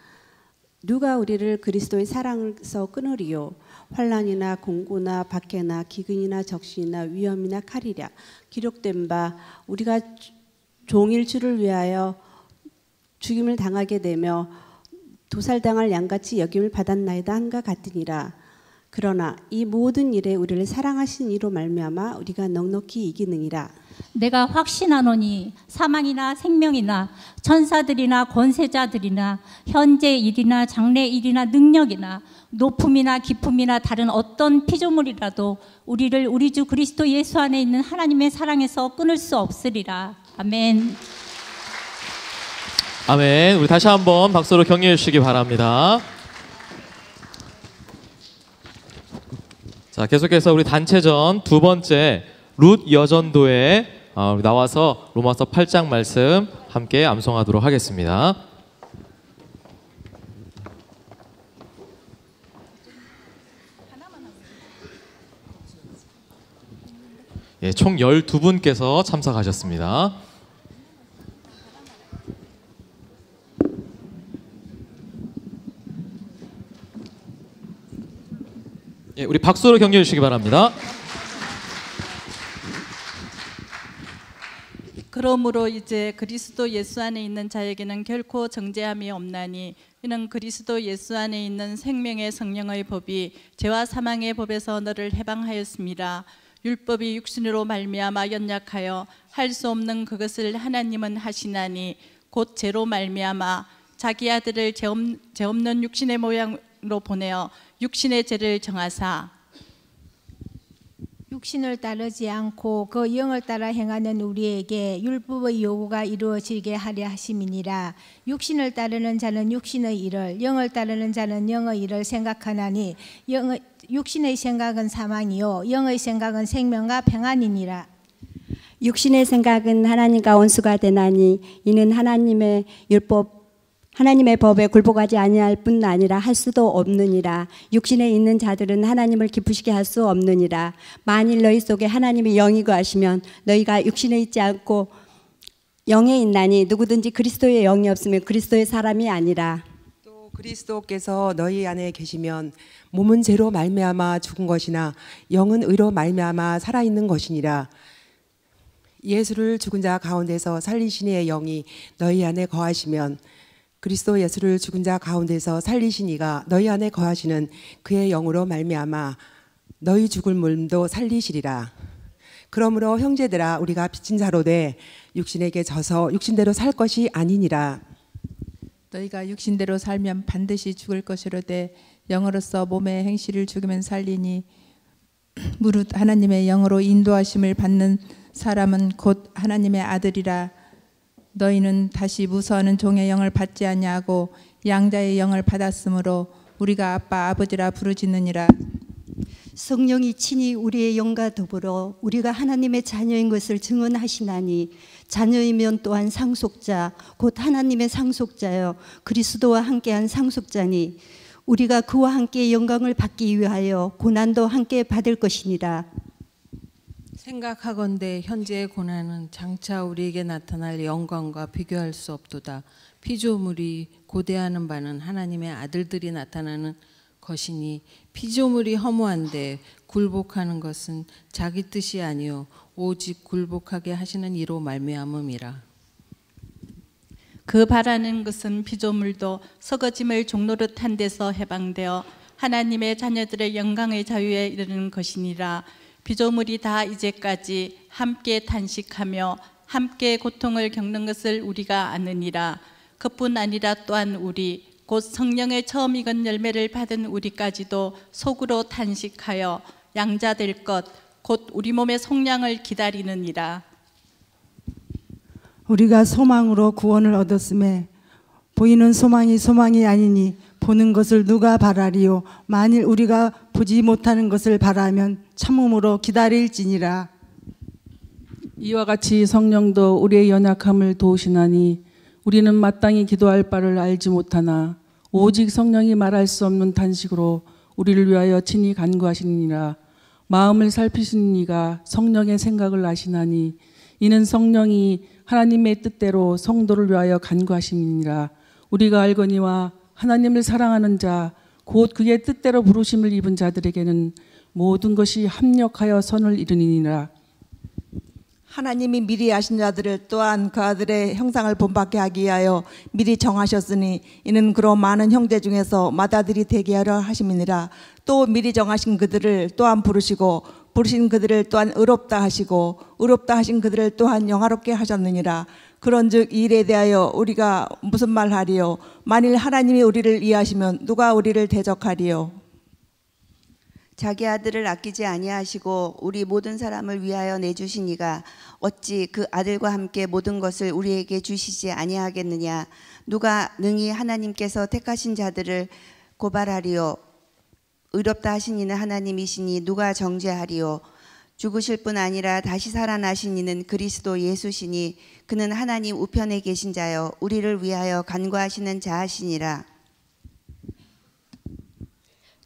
누가 우리를 그리스도의 사랑에서 끊으리요? 환난이나 공고나 박해나 기근이나 적신이나 위험이나 칼이랴. 기록된 바 우리가 종일 주를 위하여 죽임을 당하게 되며 도살당할 양같이 여김을 받았나이다 한가 같으니라. 그러나 이 모든 일에 우리를 사랑하신 이로 말미암아 우리가 넉넉히 이기느니라. 내가 확신하노니 사망이나 생명이나 천사들이나 권세자들이나 현재 일이나 장래 일이나 능력이나 높음이나 깊음이나 다른 어떤 피조물이라도 우리를 우리 주 그리스도 예수 안에 있는 하나님의 사랑에서 끊을 수 없으리라. 아멘. 아멘. 우리 다시 한번 박수로 격려해 주시기 바랍니다. 자, 계속해서 우리 단체전 두 번째 룻 여전도의 나와서 로마서 8장 말씀 함께 암송하도록 하겠습니다. 예, 총 12분께서 참석하셨습니다. 예, 우리 박수로 격려해 주시기 바랍니다. 그러므로 이제 그리스도 예수 안에 있는 자에게는 결코 정죄함이 없나니 이는 그리스도 예수 안에 있는 생명의 성령의 법이 죄와 사망의 법에서 너를 해방하였습니다. 율법이 육신으로 말미암아 연약하여 할 수 없는 그것을 하나님은 하시나니 곧 죄로 말미암아 자기 아들을 죄 없는 육신의 모양으로 보내어 육신의 죄를 정하사 육신을 따르지 않고 그 영을 따라 행하는 우리에게 율법의 요구가 이루어지게 하려 하심이니라. 육신을 따르는 자는 육신의 일을, 영을 따르는 자는 영의 일을 생각하나니 육신의 생각은 사망이요 영의 생각은 생명과 평안이니라. 육신의 생각은 하나님과 원수가 되나니 이는 하나님의 법에 굴복하지 아니할 뿐 아니라 할 수도 없느니라. 육신에 있는 자들은 하나님을 기쁘시게 할 수 없느니라. 만일 너희 속에 하나님의 영이 거하시면 너희가 육신에 있지 않고 영에 있나니 누구든지 그리스도의 영이 없으면 그리스도의 사람이 아니라. 또 그리스도께서 너희 안에 계시면 몸은 죄로 말미암아 죽은 것이나 영은 의로 말미암아 살아있는 것이니라. 예수를 죽은 자 가운데서 살리신 이의 영이 너희 안에 거하시면 그리스도 예수를 죽은 자 가운데서 살리신 이가 너희 안에 거하시는 그의 영으로 말미암아 너희 죽을 몸도 살리시리라. 그러므로 형제들아 우리가 빚진 자로 돼 육신에게 져서 육신대로 살 것이 아니니라. 너희가 육신대로 살면 반드시 죽을 것이로되 영으로서 몸의 행실을 죽이면 살리니 무릇 하나님의 영으로 인도하심을 받는 사람은 곧 하나님의 아들이라. 너희는 다시 무서워하는 종의 영을 받지 아니하고 양자의 영을 받았으므로 우리가 아빠 아버지라 부르짖느니라. 성령이 친히 우리의 영과 더불어 우리가 하나님의 자녀인 것을 증언하시나니 자녀이면 또한 상속자 곧 하나님의 상속자여 그리스도와 함께한 상속자니 우리가 그와 함께 영광을 받기 위하여 고난도 함께 받을 것이니라. 생각하건대 현재의 고난은 장차 우리에게 나타날 영광과 비교할 수 없도다. 피조물이 고대하는 바는 하나님의 아들들이 나타나는 것이니 피조물이 허무한데 굴복하는 것은 자기 뜻이 아니요 오직 굴복하게 하시는 이로 말미암음이라. 그 바라는 것은 피조물도 썩어짐을 종노릇한 데서 해방되어 하나님의 자녀들의 영광의 자유에 이르는 것이니라. 피조물이 다 이제까지 함께 탄식하며 함께 고통을 겪는 것을 우리가 아느니라. 그뿐 아니라 또한 우리 곧 성령의 처음 익은 열매를 받은 우리까지도 속으로 탄식하여 양자될 것 곧 우리 몸의 속량을 기다리느니라. 우리가 소망으로 구원을 얻었음에 보이는 소망이 아니니 보는 것을 누가 바라리요. 만일 우리가 보지 못하는 것을 바라면 참음으로 기다릴지니라. 이와 같이 성령도 우리의 연약함을 도우시나니 우리는 마땅히 기도할 바를 알지 못하나 오직 성령이 말할 수 없는 탄식으로 우리를 위하여 친히 간구하시니라. 마음을 살피시는 이가 성령의 생각을 아시나니 이는 성령이 하나님의 뜻대로 성도를 위하여 간구하심이니라. 우리가 알거니와 하나님을 사랑하는 자 곧 그의 뜻대로 부르심을 입은 자들에게는 모든 것이 합력하여 선을 이루니라. 하나님이 미리 아신 자들을 또한 그 아들의 형상을 본받게 하기 위하여 미리 정하셨으니 이는 그로 많은 형제 중에서 맏아들이 되게 하려 하심이니라. 또 미리 정하신 그들을 또한 부르시고 부르신 그들을 또한 의롭다 하시고 의롭다 하신 그들을 또한 영화롭게 하셨느니라. 그런즉 이 일에 대하여 우리가 무슨 말하리요? 만일 하나님이 우리를 이해하시면 누가 우리를 대적하리요? 자기 아들을 아끼지 아니하시고 우리 모든 사람을 위하여 내주신 이가 어찌 그 아들과 함께 모든 것을 우리에게 주시지 아니하겠느냐? 누가 능히 하나님께서 택하신 자들을 고발하리요? 의롭다 하신 이는 하나님이시니 누가 정죄하리요? 죽으실 뿐 아니라 다시 살아나신 이는 그리스도 예수시니 그는 하나님 우편에 계신 자여 우리를 위하여 간구하시는 자하시니라.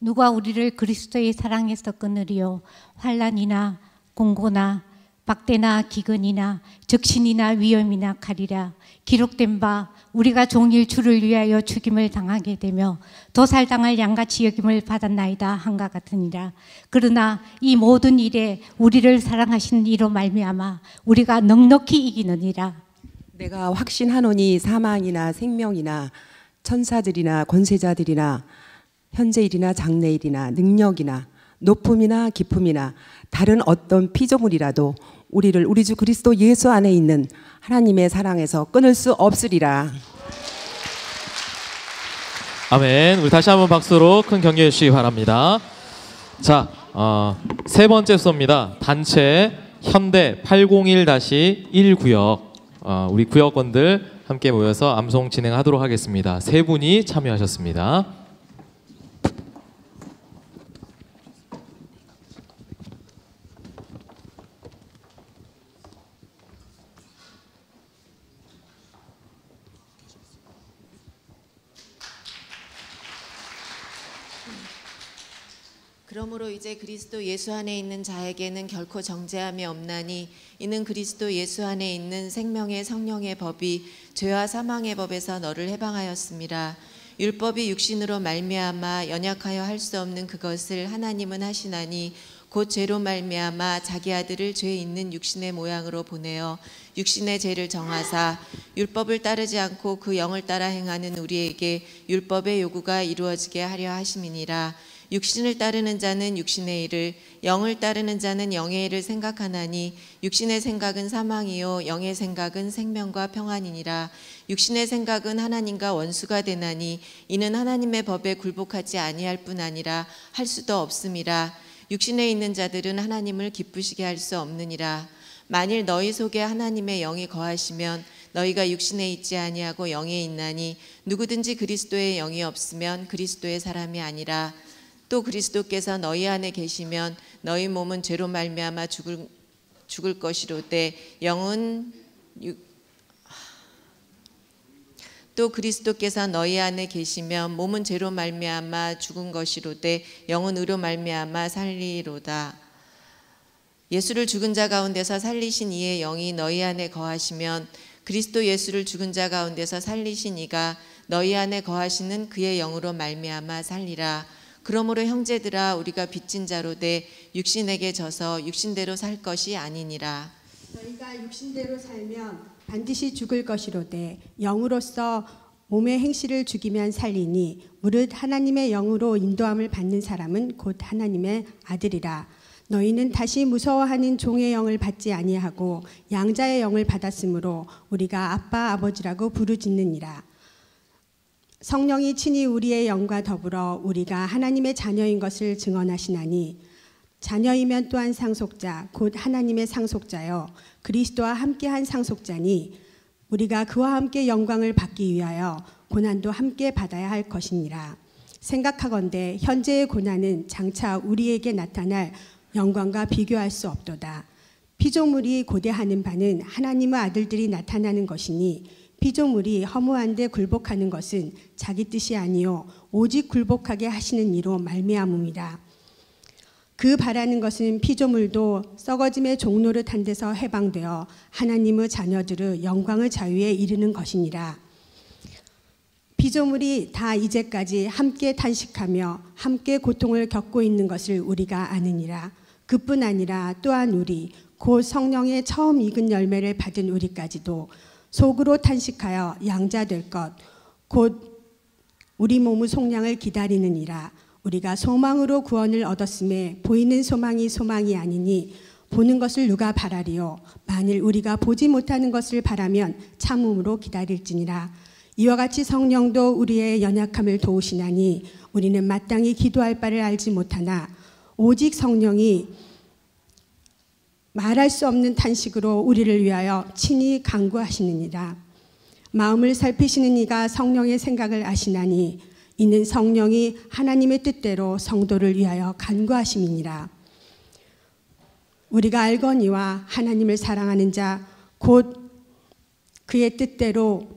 누가 우리를 그리스도의 사랑에서 끊으리요? 환난이나 공고나 박대나 기근이나 적신이나 위험이나 칼이라. 기록된 바 우리가 종일 주를 위하여 죽임을 당하게 되며 도살당할 양같이 여김을 받았나이다 한과 같으니라. 그러나 이 모든 일에 우리를 사랑하시는 이로 말미암아 우리가 넉넉히 이기느니라. 내가 확신하노니 사망이나 생명이나 천사들이나 권세자들이나 현재일이나 장래일이나 능력이나 높음이나 깊음이나 다른 어떤 피조물이라도 우리를 우리 주 그리스도 예수 안에 있는 하나님의 사랑에서 끊을 수 없으리라. 아멘. 우리 다시 한번 박수로 큰 격려해 주시기 바랍니다. 자, 세 번째 수업입니다. 단체 현대 801-1 구역. 우리 구역원들 함께 모여서 암송 진행하도록 하겠습니다. 세 분이 참여하셨습니다. 그러므로 이제 그리스도 예수 안에 있는 자에게는 결코 정죄함이 없나니 이는 그리스도 예수 안에 있는 생명의 성령의 법이 죄와 사망의 법에서 너를 해방하였음이라. 율법이 육신으로 말미암아 연약하여 할 수 없는 그것을 하나님은 하시나니 곧 죄로 말미암아 자기 아들을 죄 있는 육신의 모양으로 보내어 육신의 죄를 정하사 율법을 따르지 않고 그 영을 따라 행하는 우리에게 율법의 요구가 이루어지게 하려 하심이니라. 육신을 따르는 자는 육신의 일을, 영을 따르는 자는 영의 일을 생각하나니 육신의 생각은 사망이요 영의 생각은 생명과 평안이니라. 육신의 생각은 하나님과 원수가 되나니 이는 하나님의 법에 굴복하지 아니할 뿐 아니라 할 수도 없음이라. 육신에 있는 자들은 하나님을 기쁘시게 할 수 없느니라. 만일 너희 속에 하나님의 영이 거하시면 너희가 육신에 있지 아니하고 영에 있나니 누구든지 그리스도의 영이 없으면 그리스도의 사람이 아니라. 또 그리스도께서 너희 안에 계시면 너희 몸은 죄로 말미암아 죽을 것이로되 영은 또 그리스도께서 너희 안에 계시면 몸은 죄로 말미암아 죽은 것이로되 영은 의로 말미암아 살리로다. 예수를 죽은 자 가운데서 살리신 이의 영이 너희 안에 거하시면 그리스도 예수를 죽은 자 가운데서 살리신 이가 너희 안에 거하시는 그의 영으로 말미암아 살리라. 그러므로 형제들아 우리가 빚진 자로 돼 육신에게 져서 육신대로 살 것이 아니니라. 너희가 육신대로 살면 반드시 죽을 것이로되 영으로서 몸의 행실을 죽이면 살리니 무릇 하나님의 영으로 인도함을 받는 사람은 곧 하나님의 아들이라. 너희는 다시 무서워하는 종의 영을 받지 아니하고 양자의 영을 받았으므로 우리가 아빠 아버지라고 부르짖느니라. 성령이 친히 우리의 영과 더불어 우리가 하나님의 자녀인 것을 증언하시나니 자녀이면 또한 상속자 곧 하나님의 상속자여 그리스도와 함께한 상속자니 우리가 그와 함께 영광을 받기 위하여 고난도 함께 받아야 할 것이니라. 생각하건대 현재의 고난은 장차 우리에게 나타날 영광과 비교할 수 없도다. 피조물이 고대하는 바는 하나님의 아들들이 나타나는 것이니 피조물이 허무한데 굴복하는 것은 자기 뜻이 아니요 오직 굴복하게 하시는 이로 말미암음이라. 그 바라는 것은 피조물도 썩어짐의 종노릇한 데서 해방되어 하나님의 자녀들의 영광의 자유에 이르는 것이니라. 피조물이 다 이제까지 함께 탄식하며 함께 고통을 겪고 있는 것을 우리가 아느니라. 그뿐 아니라 또한 우리 곧 성령의 처음 익은 열매를 받은 우리까지도 속으로 탄식하여 양자될 것 곧 우리 몸의 속량을 기다리느니라. 우리가 소망으로 구원을 얻었음에 보이는 소망이 소망이 아니니 보는 것을 누가 바라리요. 만일 우리가 보지 못하는 것을 바라면 참음으로 기다릴지니라. 이와 같이 성령도 우리의 연약함을 도우시나니 우리는 마땅히 기도할 바를 알지 못하나 오직 성령이 말할 수 없는 탄식으로 우리를 위하여 친히 간구하시느니라. 마음을 살피시는 이가 성령의 생각을 아시나니 이는 성령이 하나님의 뜻대로 성도를 위하여 간구하심이니라. 우리가 알거니와 하나님을 사랑하는 자 곧 그의 뜻대로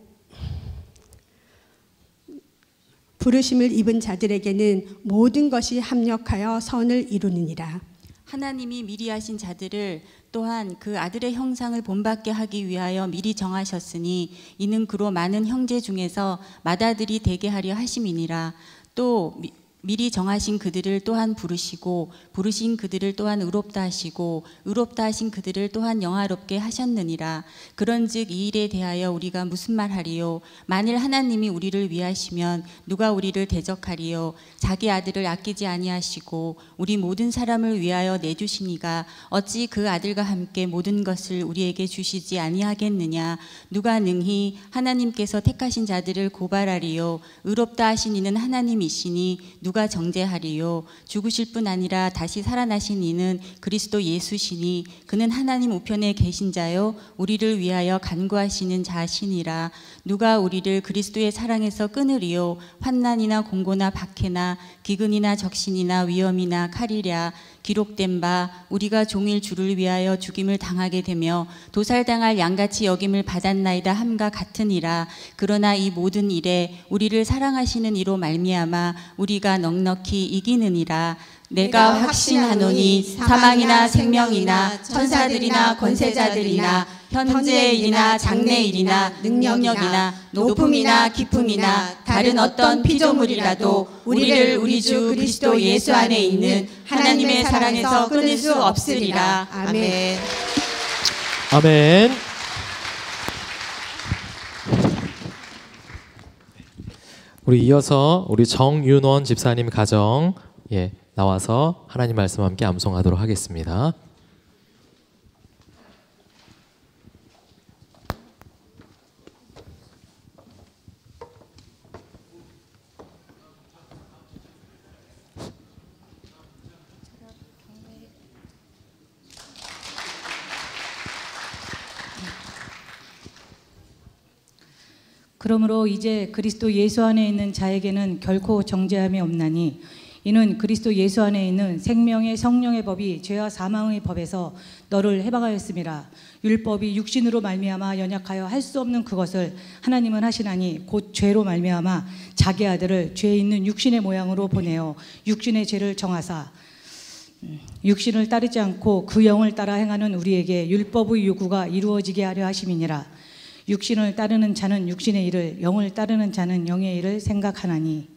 부르심을 입은 자들에게는 모든 것이 합력하여 선을 이루느니라. 하나님이 미리 하신 자들을 또한 그 아들의 형상을 본받게 하기 위하여 미리 정하셨으니 이는 그로 많은 형제 중에서 맏아들이 되게 하려 하심이니라. 또 미리 정하신 그들을 또한 부르시고 부르신 그들을 또한 의롭다 하시고 의롭다 하신 그들을 또한 영화롭게 하셨느니라. 그런즉 이 일에 대하여 우리가 무슨 말하리요? 만일 하나님이 우리를 위하시면 누가 우리를 대적하리요? 자기 아들을 아끼지 아니하시고 우리 모든 사람을 위하여 내주시니가 어찌 그 아들과 함께 모든 것을 우리에게 주시지 아니하겠느냐? 누가 능히 하나님께서 택하신 자들을 고발하리요? 의롭다 하신 이는 하나님이시니 누가 정죄하리요? 죽으실 뿐 아니라 다시 살아나신 이는 그리스도 예수시니 그는 하나님 우편에 계신 자요 우리를 위하여 간구하시는 자시니라. 누가 우리를 그리스도의 사랑에서 끊으리요? 환난이나 공고나 박해나 기근이나 적신이나 위험이나 칼이랴. 기록된 바 우리가 종일 주를 위하여 죽임을 당하게 되며 도살당할 양같이 여김을 받았나이다 함과 같으니라. 그러나 이 모든 일에 우리를 사랑하시는 이로 말미암아 우리가 넉넉히 이기느니라. 내가 확신하노니 사망이나 생명이나 천사들이나 권세자들이나 현재의 일이나 장래의 일이나 능력이나 높음이나 깊음이나 다른 어떤 피조물이라도 우리를 우리 주 그리스도 예수 안에 있는 하나님의 사랑에서 끊을 수 없으리라. 아멘. 아멘. 우리 이어서 우리 정윤원 집사님 가정 나와서 하나님 말씀 함께 암송하도록 하겠습니다. 그러므로 이제 그리스도 예수 안에 있는 자에게는 결코 정죄함이 없나니 이는 그리스도 예수 안에 있는 생명의 성령의 법이 죄와 사망의 법에서 너를 해방하였음이라. 율법이 육신으로 말미암아 연약하여 할 수 없는 그것을 하나님은 하시나니 곧 죄로 말미암아 자기 아들을 죄 있는 육신의 모양으로 보내어 육신의 죄를 정하사 육신을 따르지 않고 그 영을 따라 행하는 우리에게 율법의 요구가 이루어지게 하려 하심이니라. 육신을 따르는 자는 육신의 일을, 영을 따르는 자는 영의 일을 생각하나니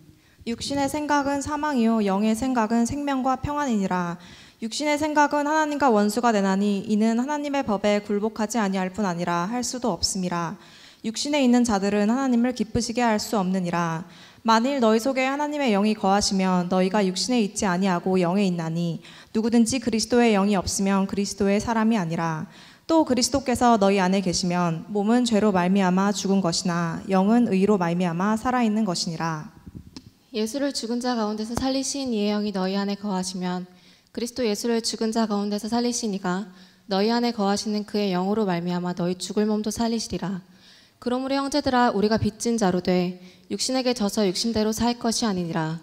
육신의 생각은 사망이요 영의 생각은 생명과 평안이니라. 육신의 생각은 하나님과 원수가 되나니 이는 하나님의 법에 굴복하지 아니할 뿐 아니라 할 수도 없음이라. 육신에 있는 자들은 하나님을 기쁘시게 할 수 없느니라. 만일 너희 속에 하나님의 영이 거하시면 너희가 육신에 있지 아니하고 영에 있나니 누구든지 그리스도의 영이 없으면 그리스도의 사람이 아니라. 또 그리스도께서 너희 안에 계시면 몸은 죄로 말미암아 죽은 것이나 영은 의로 말미암아 살아있는 것이니라. 예수를 죽은 자 가운데서 살리신 이의 영이 너희 안에 거하시면 그리스도 예수를 죽은 자 가운데서 살리신 이가 너희 안에 거하시는 그의 영으로 말미암아 너희 죽을 몸도 살리시리라. 그러므로 형제들아 우리가 빚진 자로 돼 육신에게 져서 육신대로 살 것이 아니니라.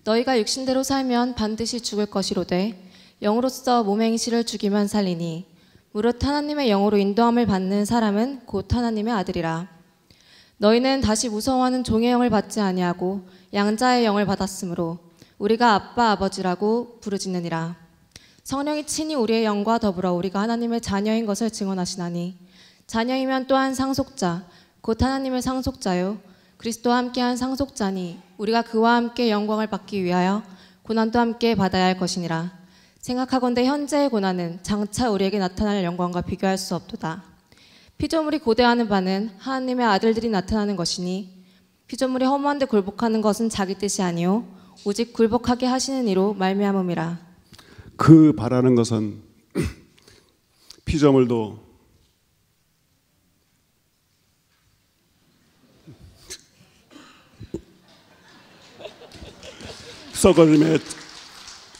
너희가 육신대로 살면 반드시 죽을 것이로되 영으로서 몸의 행실을 죽이면 살리니 무릇 하나님의 영으로 인도함을 받는 사람은 곧 하나님의 아들이라. 너희는 다시 무서워하는 종의 영을 받지 아니하고 양자의 영을 받았으므로 우리가 아빠 아버지라고 부르짖느니라. 성령이 친히 우리의 영과 더불어 우리가 하나님의 자녀인 것을 증언하시나니 자녀이면 또한 상속자 곧 하나님의 상속자요 그리스도와 함께한 상속자니 우리가 그와 함께 영광을 받기 위하여 고난도 함께 받아야 할 것이니라. 생각하건대 현재의 고난은 장차 우리에게 나타날 영광과 비교할 수 없도다. 피조물이 고대하는 바는 하나님의 아들들이 나타나는 것이니 피조물이 허무한데 굴복하는 것은 자기 뜻이 아니요 오직 굴복하게 하시는 이로 말미암음이라. 그 바라는 것은 피조물도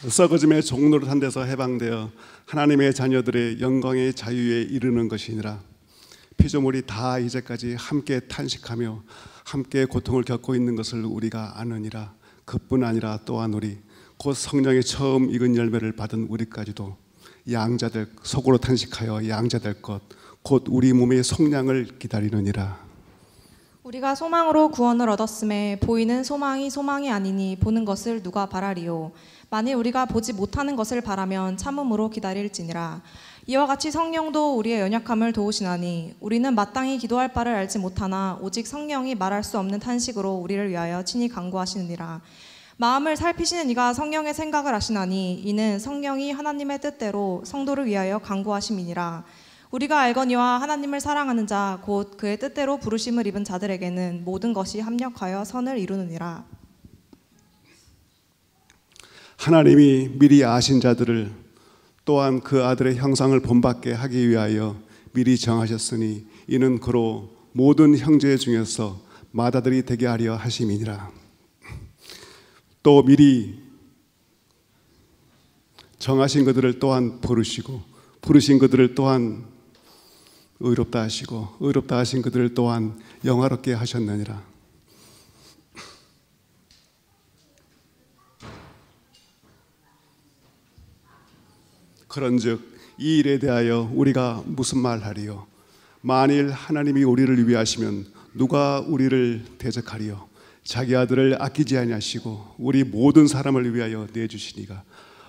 썩어짐의 종노릇한 데서 해방되어 하나님의 자녀들의 영광의 자유에 이르는 것이니라. 피조물이 다 이제까지 함께 탄식하며 함께 고통을 겪고 있는 것을 우리가 아느니라. 그뿐 아니라 또한 우리 곧 성령의 처음 익은 열매를 받은 우리까지도 양자될 속으로 탄식하여 양자될 것 곧 우리 몸의 속량을 기다리느니라. 우리가 소망으로 구원을 얻었음에 보이는 소망이 소망이 아니니 보는 것을 누가 바라리요. 만일 우리가 보지 못하는 것을 바라면 참음으로 기다릴지니라. 이와 같이 성령도 우리의 연약함을 도우시나니 우리는 마땅히 기도할 바를 알지 못하나 오직 성령이 말할 수 없는 탄식으로 우리를 위하여 친히 간구하시느니라. 마음을 살피시는 이가 성령의 생각을 아시나니 이는 성령이 하나님의 뜻대로 성도를 위하여 간구하심이니라. 우리가 알거니와 하나님을 사랑하는 자 곧 그의 뜻대로 부르심을 입은 자들에게는 모든 것이 합력하여 선을 이루느니라. 하나님이 미리 아신 자들을 또한 그 아들의 형상을 본받게 하기 위하여 미리 정하셨으니 이는 그로 모든 형제 중에서 맏아들이 되게 하려 하심이니라. 또 미리 정하신 그들을 또한 부르시고 부르신 그들을 또한 의롭다 하시고 의롭다 하신 그들을 또한 영화롭게 하셨느니라. 그런즉 이 일에 대하여 우리가 무슨 말하리요? 만일 하나님이 우리를 위하시면 누가 우리를 대적하리요? 자기 아들을 아끼지 아니하시고 우리 모든 사람을 위하여 내주시니가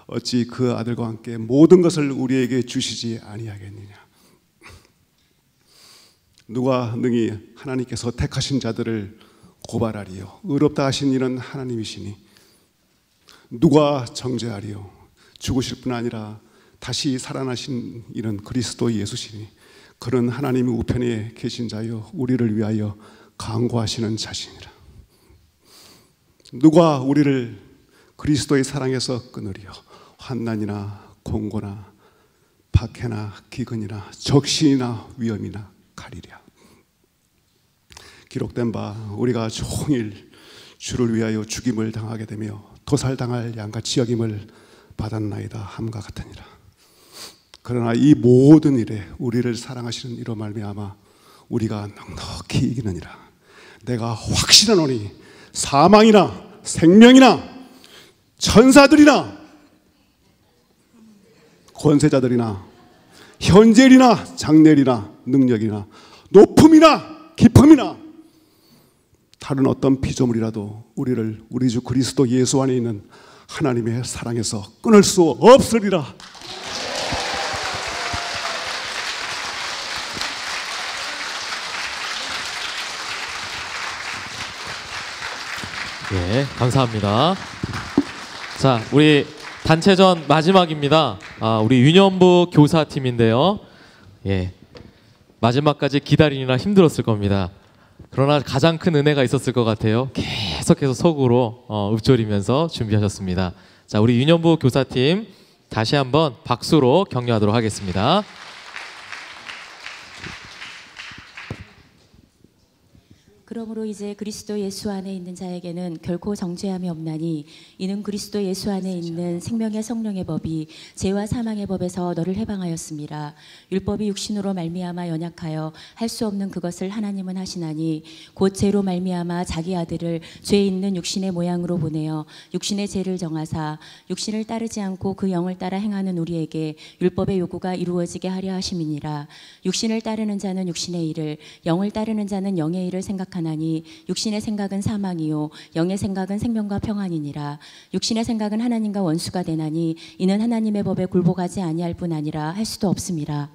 어찌 그 아들과 함께 모든 것을 우리에게 주시지 아니하겠느냐? 누가 능히 하나님께서 택하신 자들을 고발하리요? 의롭다 하신 이는 하나님이시니 누가 정죄하리요? 죽으실 뿐 아니라 다시 살아나신 이는 그리스도 예수시니 그는 하나님의 우편에 계신 자요 우리를 위하여 간구하시는 자시니라. 누가 우리를 그리스도의 사랑에서 끊으리요? 환난이나 공고나 박해나 기근이나 적신이나 위험이나 가리랴. 기록된 바 우리가 종일 주를 위하여 죽임을 당하게 되며 도살당할 양같이 여김을 받았나이다 함과 같으니라. 그러나 이 모든 일에 우리를 사랑하시는 이로 말미암아 우리가 넉넉히 이기느니라. 내가 확신하노니 사망이나 생명이나 천사들이나 권세자들이나 현재일이나 장래일이나 능력이나 높음이나 깊음이나 다른 어떤 피조물이라도 우리를 우리 주 그리스도 예수 안에 있는 하나님의 사랑에서 끊을 수 없으리라. 예, 감사합니다. 자, 우리 단체전 마지막입니다. 우리 유년부 교사팀인데요. 예, 마지막까지 기다리느라 힘들었을 겁니다. 그러나 가장 큰 은혜가 있었을 것 같아요. 계속해서 속으로 읊조리면서 준비하셨습니다. 자, 우리 유년부 교사팀 다시 한번 박수로 격려하도록 하겠습니다. 그러므로 이제 그리스도 예수 안에 있는 자에게는 결코 정죄함이 없나니 이는 그리스도 예수 안에 있는 생명의 성령의 법이 죄와 사망의 법에서 너를 해방하였습니다. 율법이 육신으로 말미암아 연약하여 할 수 없는 그것을 하나님은 하시나니 곧 죄로 말미암아 자기 아들을 죄 있는 육신의 모양으로 보내어 육신의 죄를 정하사 육신을 따르지 않고 그 영을 따라 행하는 우리에게 율법의 요구가 이루어지게 하려 하심이니라. 육신을 따르는 자는 육신의 일을 영을 따르는 자는 영의 일을 생각하나니 육신의 생각은 사망이요 영의 생각은 생명과 평안이니라. 육신의 생각은 하나님과 원수가 되나니 이는 하나님의 법에 굴복하지 아니할 뿐 아니라 할 수도 없습니다.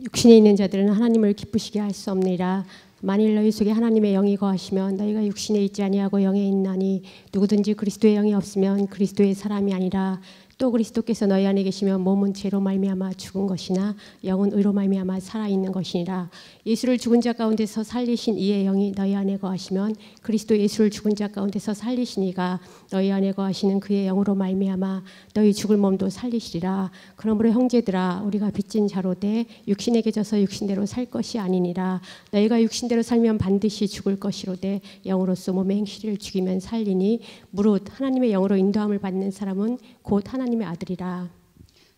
육신에 있는 자들은 하나님을 기쁘시게 할 수 없느니라. 만일 너희 속에 하나님의 영이 거하시면 너희가 육신에 있지 아니하고 영에 있나니 누구든지 그리스도의 영이 없으면 그리스도의 사람이 아니라. 또 그리스도께서 너희 안에 계시면 몸은 죄로 말미암아 죽은 것이나 영은 의로 말미암아 살아있는 것이니라. 예수를 죽은 자 가운데서 살리신 이의 영이 너희 안에 거하시면 그리스도 예수를 죽은 자 가운데서 살리신 이가 너희 안에 거하시는 그의 영으로 말미암아 너희 죽을 몸도 살리시리라. 그러므로 형제들아 우리가 빚진 자로 돼 육신에게 져서 육신대로 살 것이 아니니라. 너희가 육신대로 살면 반드시 죽을 것이로되 영으로서 몸의 행실을 죽이면 살리니 무릇 하나님의 영으로 인도함을 받는 사람은 곧 하나님의 아들이라.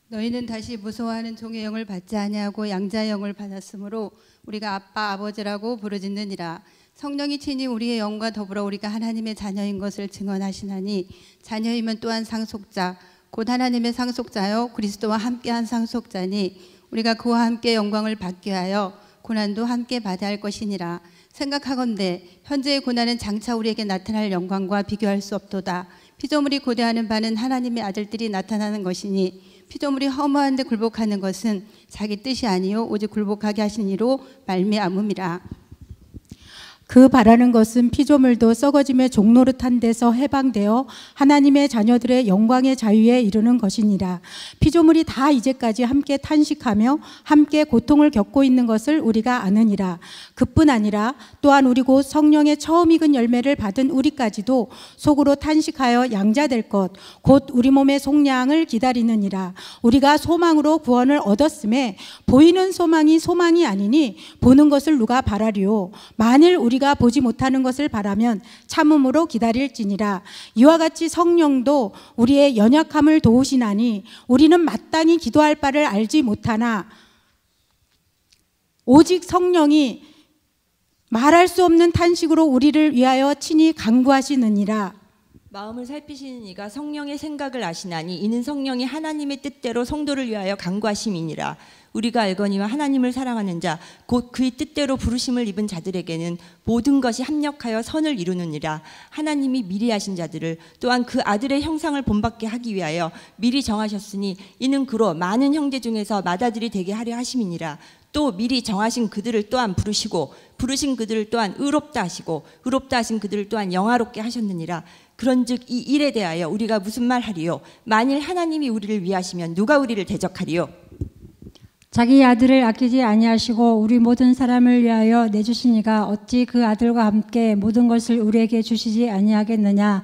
너희는 다시 무서워하는 종의 영을 받지 아니하고 양자의 영을 받았으므로 우리가 아빠 아버지라고 부르짖느니라. 성령이 친히 우리의 영과 더불어 우리가 하나님의 자녀인 것을 증언하시나니 자녀이면 또한 상속자 곧 하나님의 상속자요 그리스도와 함께한 상속자니 우리가 그와 함께 영광을 받게 하여 고난도 함께 받아야 할 것이니라. 생각하건대 현재의 고난은 장차 우리에게 나타날 영광과 비교할 수 없도다. 피조물이 고대하는 바는 하나님의 아들들이 나타나는 것이니 피조물이 허무한 데 굴복하는 것은 자기 뜻이 아니요 오직 굴복하게 하신 이로 말미암음이라. 그 바라는 것은 피조물도 썩어짐의 종노릇한 데서 해방되어 하나님의 자녀들의 영광의 자유에 이르는 것이니라. 피조물이 다 이제까지 함께 탄식하며 함께 고통을 겪고 있는 것을 우리가 아느니라. 그뿐 아니라 또한 우리 곧 성령의 처음 익은 열매를 받은 우리까지도 속으로 탄식하여 양자될 것 곧 우리 몸의 속량을 기다리느니라. 우리가 소망으로 구원을 얻었음에 보이는 소망이 소망이 아니니 보는 것을 누가 바라리요. 만일 우리가 보지 못하는 것을 바라면 참음으로 기다릴지니라. 이와 같이 성령도 우리의 연약함을 도우시나니 우리는 마땅히 기도할 바를 알지 못하나 오직 성령이 말할 수 없는 탄식으로 우리를 위하여 친히 간구하시느니라. 마음을 살피시는 이가 성령의 생각을 아시나니 이는 성령이 하나님의 뜻대로 성도를 위하여 간구하심이니라. 우리가 알거니와 하나님을 사랑하는 자 곧 그의 뜻대로 부르심을 입은 자들에게는 모든 것이 합력하여 선을 이루느니라. 하나님이 미리 하신 자들을 또한 그 아들의 형상을 본받게 하기 위하여 미리 정하셨으니 이는 그로 많은 형제 중에서 맏아들이 되게 하려 하심이니라. 또 미리 정하신 그들을 또한 부르시고 부르신 그들을 또한 의롭다 하시고 의롭다 하신 그들을 또한 영화롭게 하셨느니라. 그런즉 이 일에 대하여 우리가 무슨 말하리요? 만일 하나님이 우리를 위하시면 누가 우리를 대적하리요? 자기 아들을 아끼지 아니하시고 우리 모든 사람을 위하여 내주신 이가 어찌 그 아들과 함께 모든 것을 우리에게 주시지 아니하겠느냐?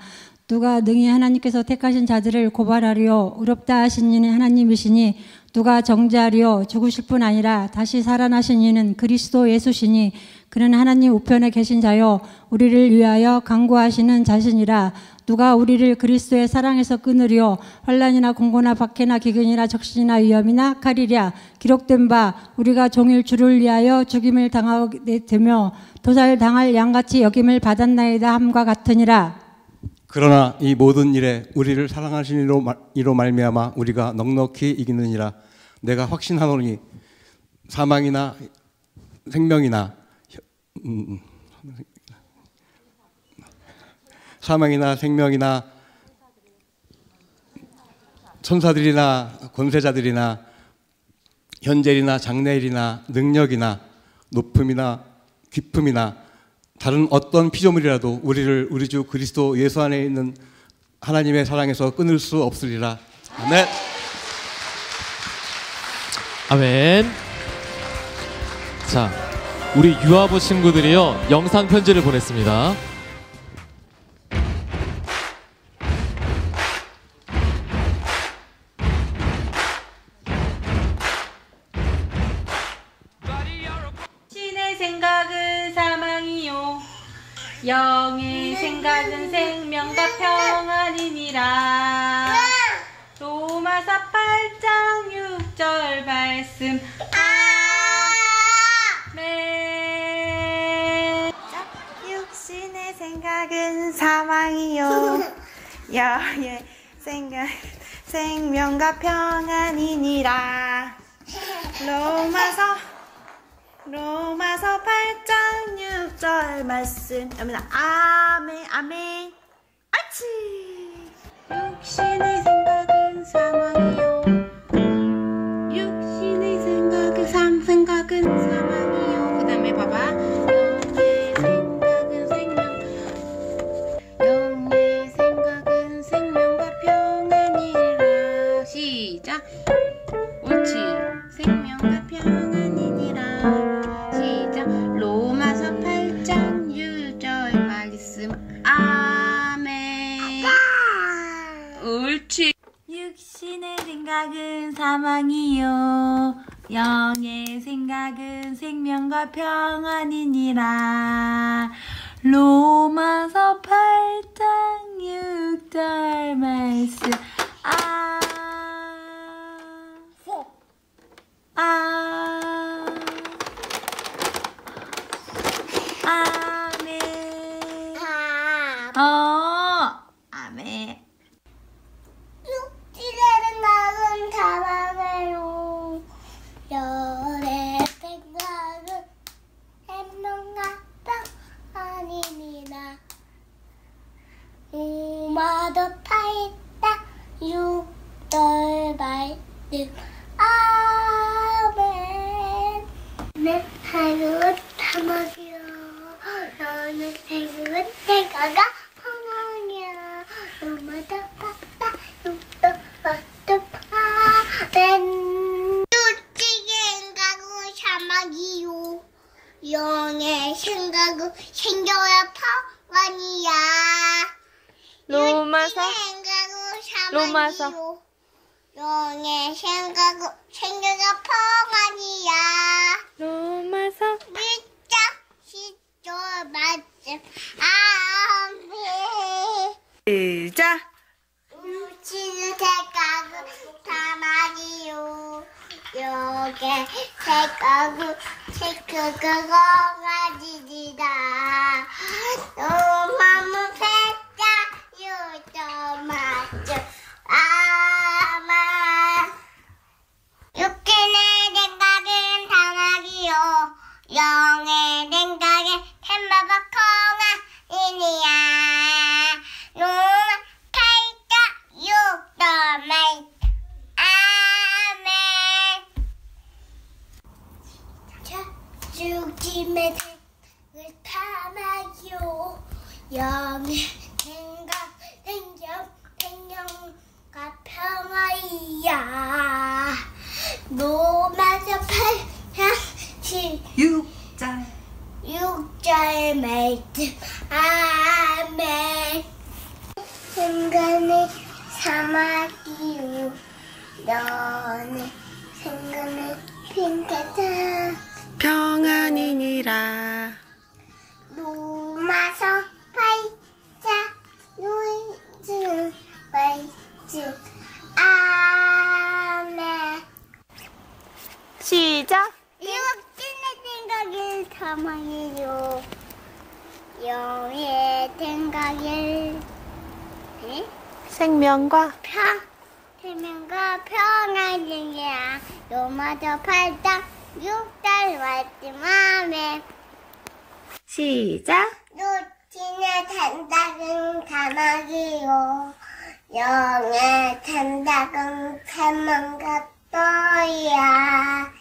누가 능히 하나님께서 택하신 자들을 고발하리요? 의롭다 하신 이는 하나님이시니 누가 정죄하리요? 죽으실 뿐 아니라 다시 살아나신 이는 그리스도 예수시니 그는 하나님 우편에 계신 자요 우리를 위하여 간구하시는 자신이라. 누가 우리를 그리스도의 사랑에서 끊으리요? 환난이나 공고나 박해나 기근이나 적신이나 위험이나 칼이랴. 기록된 바 우리가 종일 주를 위하여 죽임을 당하게 되며 도살 당할 양같이 여김을 받았나이다 함과 같으니라. 그러나 이 모든 일에 우리를 사랑하신 이로 말미암아 우리가 넉넉히 이기느니라. 내가 확신하노니 사망이나 생명이나 천사들이나 권세자들이나 현재일이나 장래일이나 능력이나 높음이나 깊음이나 다른 어떤 피조물이라도 우리를 우리 주 그리스도 예수 안에 있는 하나님의 사랑에서 끊을 수 없으리라. 아멘. 아멘. 자, 우리 유아부 친구들이요 영상 편지를 보냈습니다. 신의 생각은 사망이요 영의 생각은 생명과 평안이니라. 로마서 8장 6절 말씀. 아멘. 육신의 생각은 사망이요 영의 생각 생명과 평안이니라. 로마서 8장 6절 말씀. 아멘 아멘. 아치. 육신의 생각은 사망이요 육신의 생각은 사망이요. 그 다음에 봐봐. 영의 생각은 생명과 평안이라. 시작. 옳지. 생명과 평안이니라. 시작. 로마서 8장 6절 말씀. 아멘. 옳지. 육신의 생각은 사망이요 영의 생각은 생명과 평안이니라. 로마서 8장 6절 말씀. 아멘. 아멘. 육신의 아멘. 내 생각은 사막이야. 너는 생각은 생각아 사막이야. 너마다 빠빠 육도 빠또 아멘. 솔직히 생각은 사막이요. 영의 생각은 생겨야 평안이야. 로마서 영의 생각은 생겨야 평안이야. 로마서 밑장 시조 맞음 아멘. 시작. 육신의 생각은 사막이요. 영의 생각은 강아지지다. 너무 살짝 유저 맞죠. 아마 육신의 생각은 사막이요. 영의 생각은 템바바 강아지니야. 너무 살짝 유저 맞죠. 죽임의 생을 탐하기요. 영의 생각 생명과 평화이야. 로마서 8장 6절 말씀 아멘. 생각은 사막이요. 너는 생각은 핑계다. 평안이니라. 로마서 8장 6절 말씀 아멘. 시작. 육신의 생각을 사망이요. 영의 생각을 생명과 평안이야. 로마서 8장 6절 말씀 아멘. 시작. 육신의 생각은 사막이요. 영의 생각은 생명과 또야.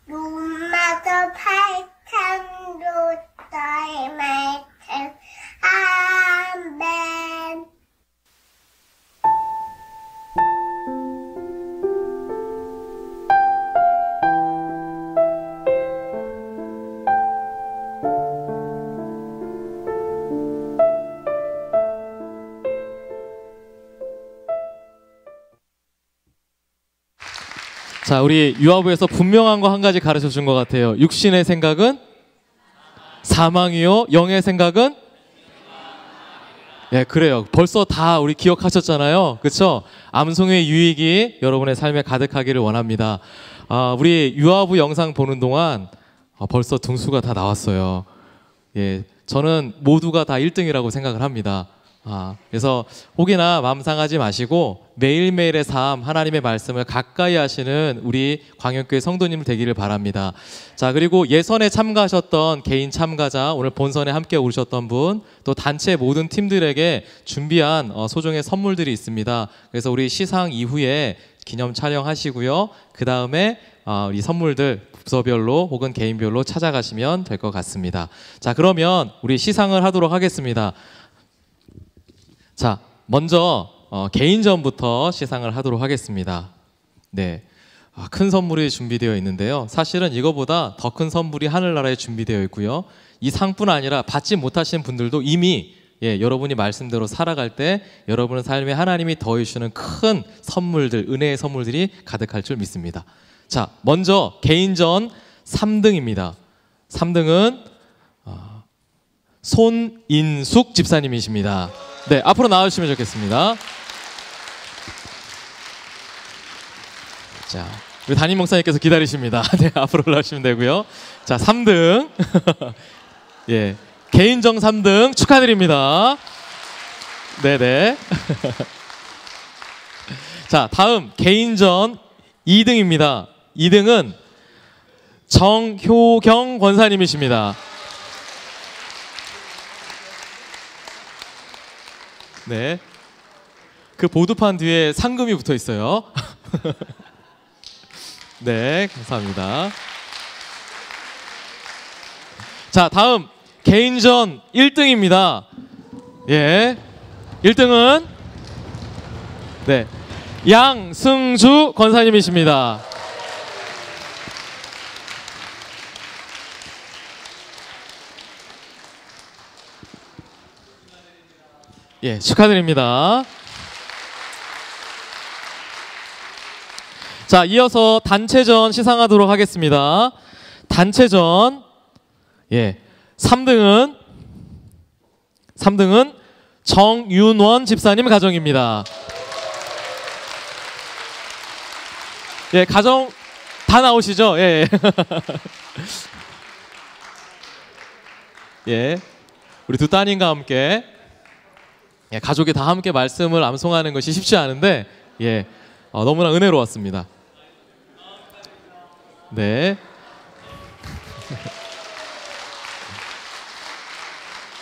로마서 8장 6절 말씀 아멘. 자, 우리 유아부에서 분명한 거 한 가지 가르쳐 준 것 같아요. 육신의 생각은 사망이요. 영의 생각은 예, 그래요. 벌써 다 우리 기억하셨잖아요. 그렇죠? 암송의 유익이 여러분의 삶에 가득하기를 원합니다. 우리 유아부 영상 보는 동안 벌써 등수가 다 나왔어요. 예, 저는 모두가 다 1등이라고 생각을 합니다. 그래서 혹이나 마음 상하지 마시고 매일매일의 삶, 하나님의 말씀을 가까이 하시는 우리 광역교회 성도님 되기를 바랍니다. 자, 그리고 예선에 참가하셨던 개인 참가자, 오늘 본선에 함께 오셨던 분, 또 단체 모든 팀들에게 준비한 소정의 선물들이 있습니다. 그래서 우리 시상 이후에 기념 촬영하시고요. 그 다음에 우리 선물들 부서별로 혹은 개인별로 찾아가시면 될 것 같습니다. 자, 그러면 우리 시상을 하도록 하겠습니다. 자, 먼저 개인전부터 시상을 하도록 하겠습니다. 네, 큰 선물이 준비되어 있는데요. 사실은 이거보다 더 큰 선물이 하늘나라에 준비되어 있고요. 이 상뿐 아니라 받지 못하신 분들도 이미 여러분이 말씀대로 살아갈 때 여러분의 삶에 하나님이 더해주시는 큰 선물들, 은혜의 선물들이 가득할 줄 믿습니다. 자, 먼저 개인전 3등입니다. 3등은 손인숙 집사님이십니다. 네, 앞으로 나와주시면 좋겠습니다. 자, 우리 담임 목사님께서 기다리십니다. 네, 앞으로 올라오시면 되고요. 자, 3등. 예, 개인정 3등 축하드립니다. 네네. 자, 다음 개인전 2등입니다. 2등은 정효경 권사님이십니다. 네, 그 보드판 뒤에 상금이 붙어 있어요. 네, 감사합니다. 자, 다음 개인전 1등입니다. 예, 1등은 네, 양승주 권사님이십니다. 예, 축하드립니다. 자, 이어서 단체전 시상하도록 하겠습니다. 단체전, 예, 3등은 정윤원 집사님 가정입니다. 예, 가정 다 나오시죠? 예. 예, 우리 두 따님과 함께, 예, 가족이 다 함께 말씀을 암송하는 것이 쉽지 않은데, 예, 너무나 은혜로웠습니다. 네.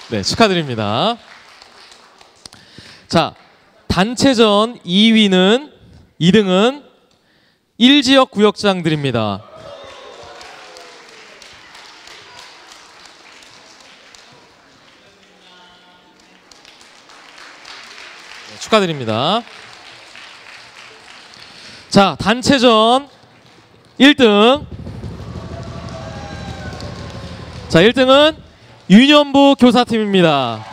네, 축하드립니다. 자, 단체전 2등은 1지역 구역장들입니다. 네, 축하드립니다. 자, 단체전 1등. 자, 1등은 유년부 교사팀입니다.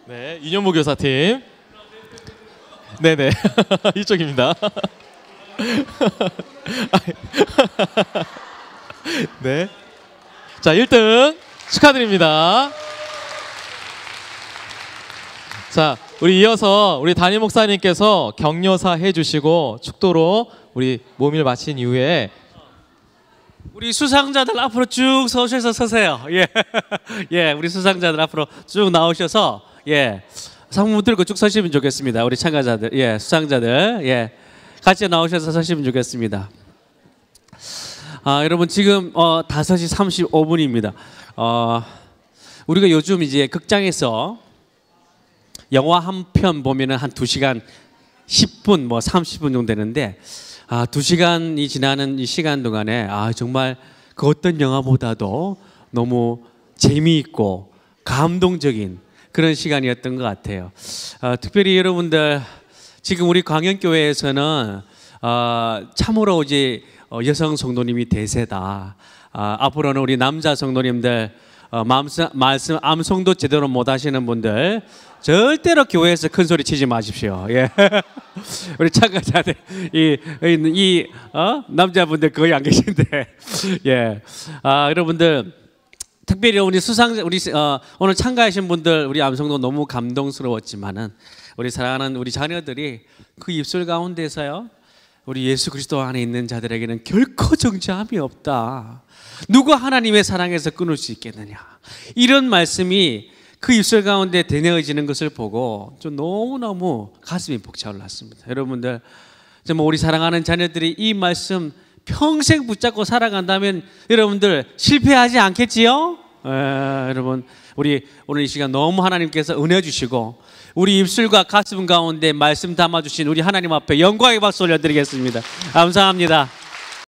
네, 유년부 교사팀. 네네. 이쪽입니다. 네. 자, 1등 축하드립니다. 자, 우리 이어서 우리 담임 목사님께서 격려사 해주시고 축도로 우리 모임을 마친 이후에 우리 수상자들 앞으로 쭉 서셔서 서세요. 예, 예, 우리 수상자들 앞으로 쭉 나오셔서 예, 상품 들고 쭉 서시면 좋겠습니다. 우리 참가자들, 예, 수상자들, 예, 같이 나오셔서 서시면 좋겠습니다. 여러분 지금 5시 35분입니다. 우리가 요즘 이제 극장에서 영화 한 편 보면은 한 2시간 10분 뭐 30분 정도 되는데 2시간이 지나는 이 시간 동안에 정말 그 어떤 영화보다도 너무 재미있고 감동적인 그런 시간이었던 것 같아요. 특별히 여러분들 지금 우리 광연교회에서는 참으로 이제 여성 성도님이 대세다. 앞으로는 우리 남자 성도님들 말씀 암송도 제대로 못 하시는 분들 절대로 교회에서 큰 소리 치지 마십시오. 예. 우리 참가자들 이 남자분들 거의 안 계신데 예. 여러분들 특별히 우리 수상자 우리 오늘 참가하신 분들 우리 암송도 너무 감동스러웠지만은 우리 사랑하는 우리 자녀들이 그 입술 가운데서요. 우리 예수 그리스도 안에 있는 자들에게는 결코 정죄함이 없다. 누가 하나님의 사랑에서 끊을 수 있겠느냐. 이런 말씀이 그 입술 가운데 되뇌어지는 것을 보고 좀 너무너무 가슴이 벅차올랐습니다. 여러분들 정말 우리 사랑하는 자녀들이 이 말씀 평생 붙잡고 살아간다면 여러분들 실패하지 않겠지요? 여러분 우리 오늘 이 시간 너무 하나님께서 은혜 주시고 우리 입술과 가슴 가운데 말씀 담아주신 우리 하나님 앞에 영광의 박수 올려드리겠습니다. 감사합니다.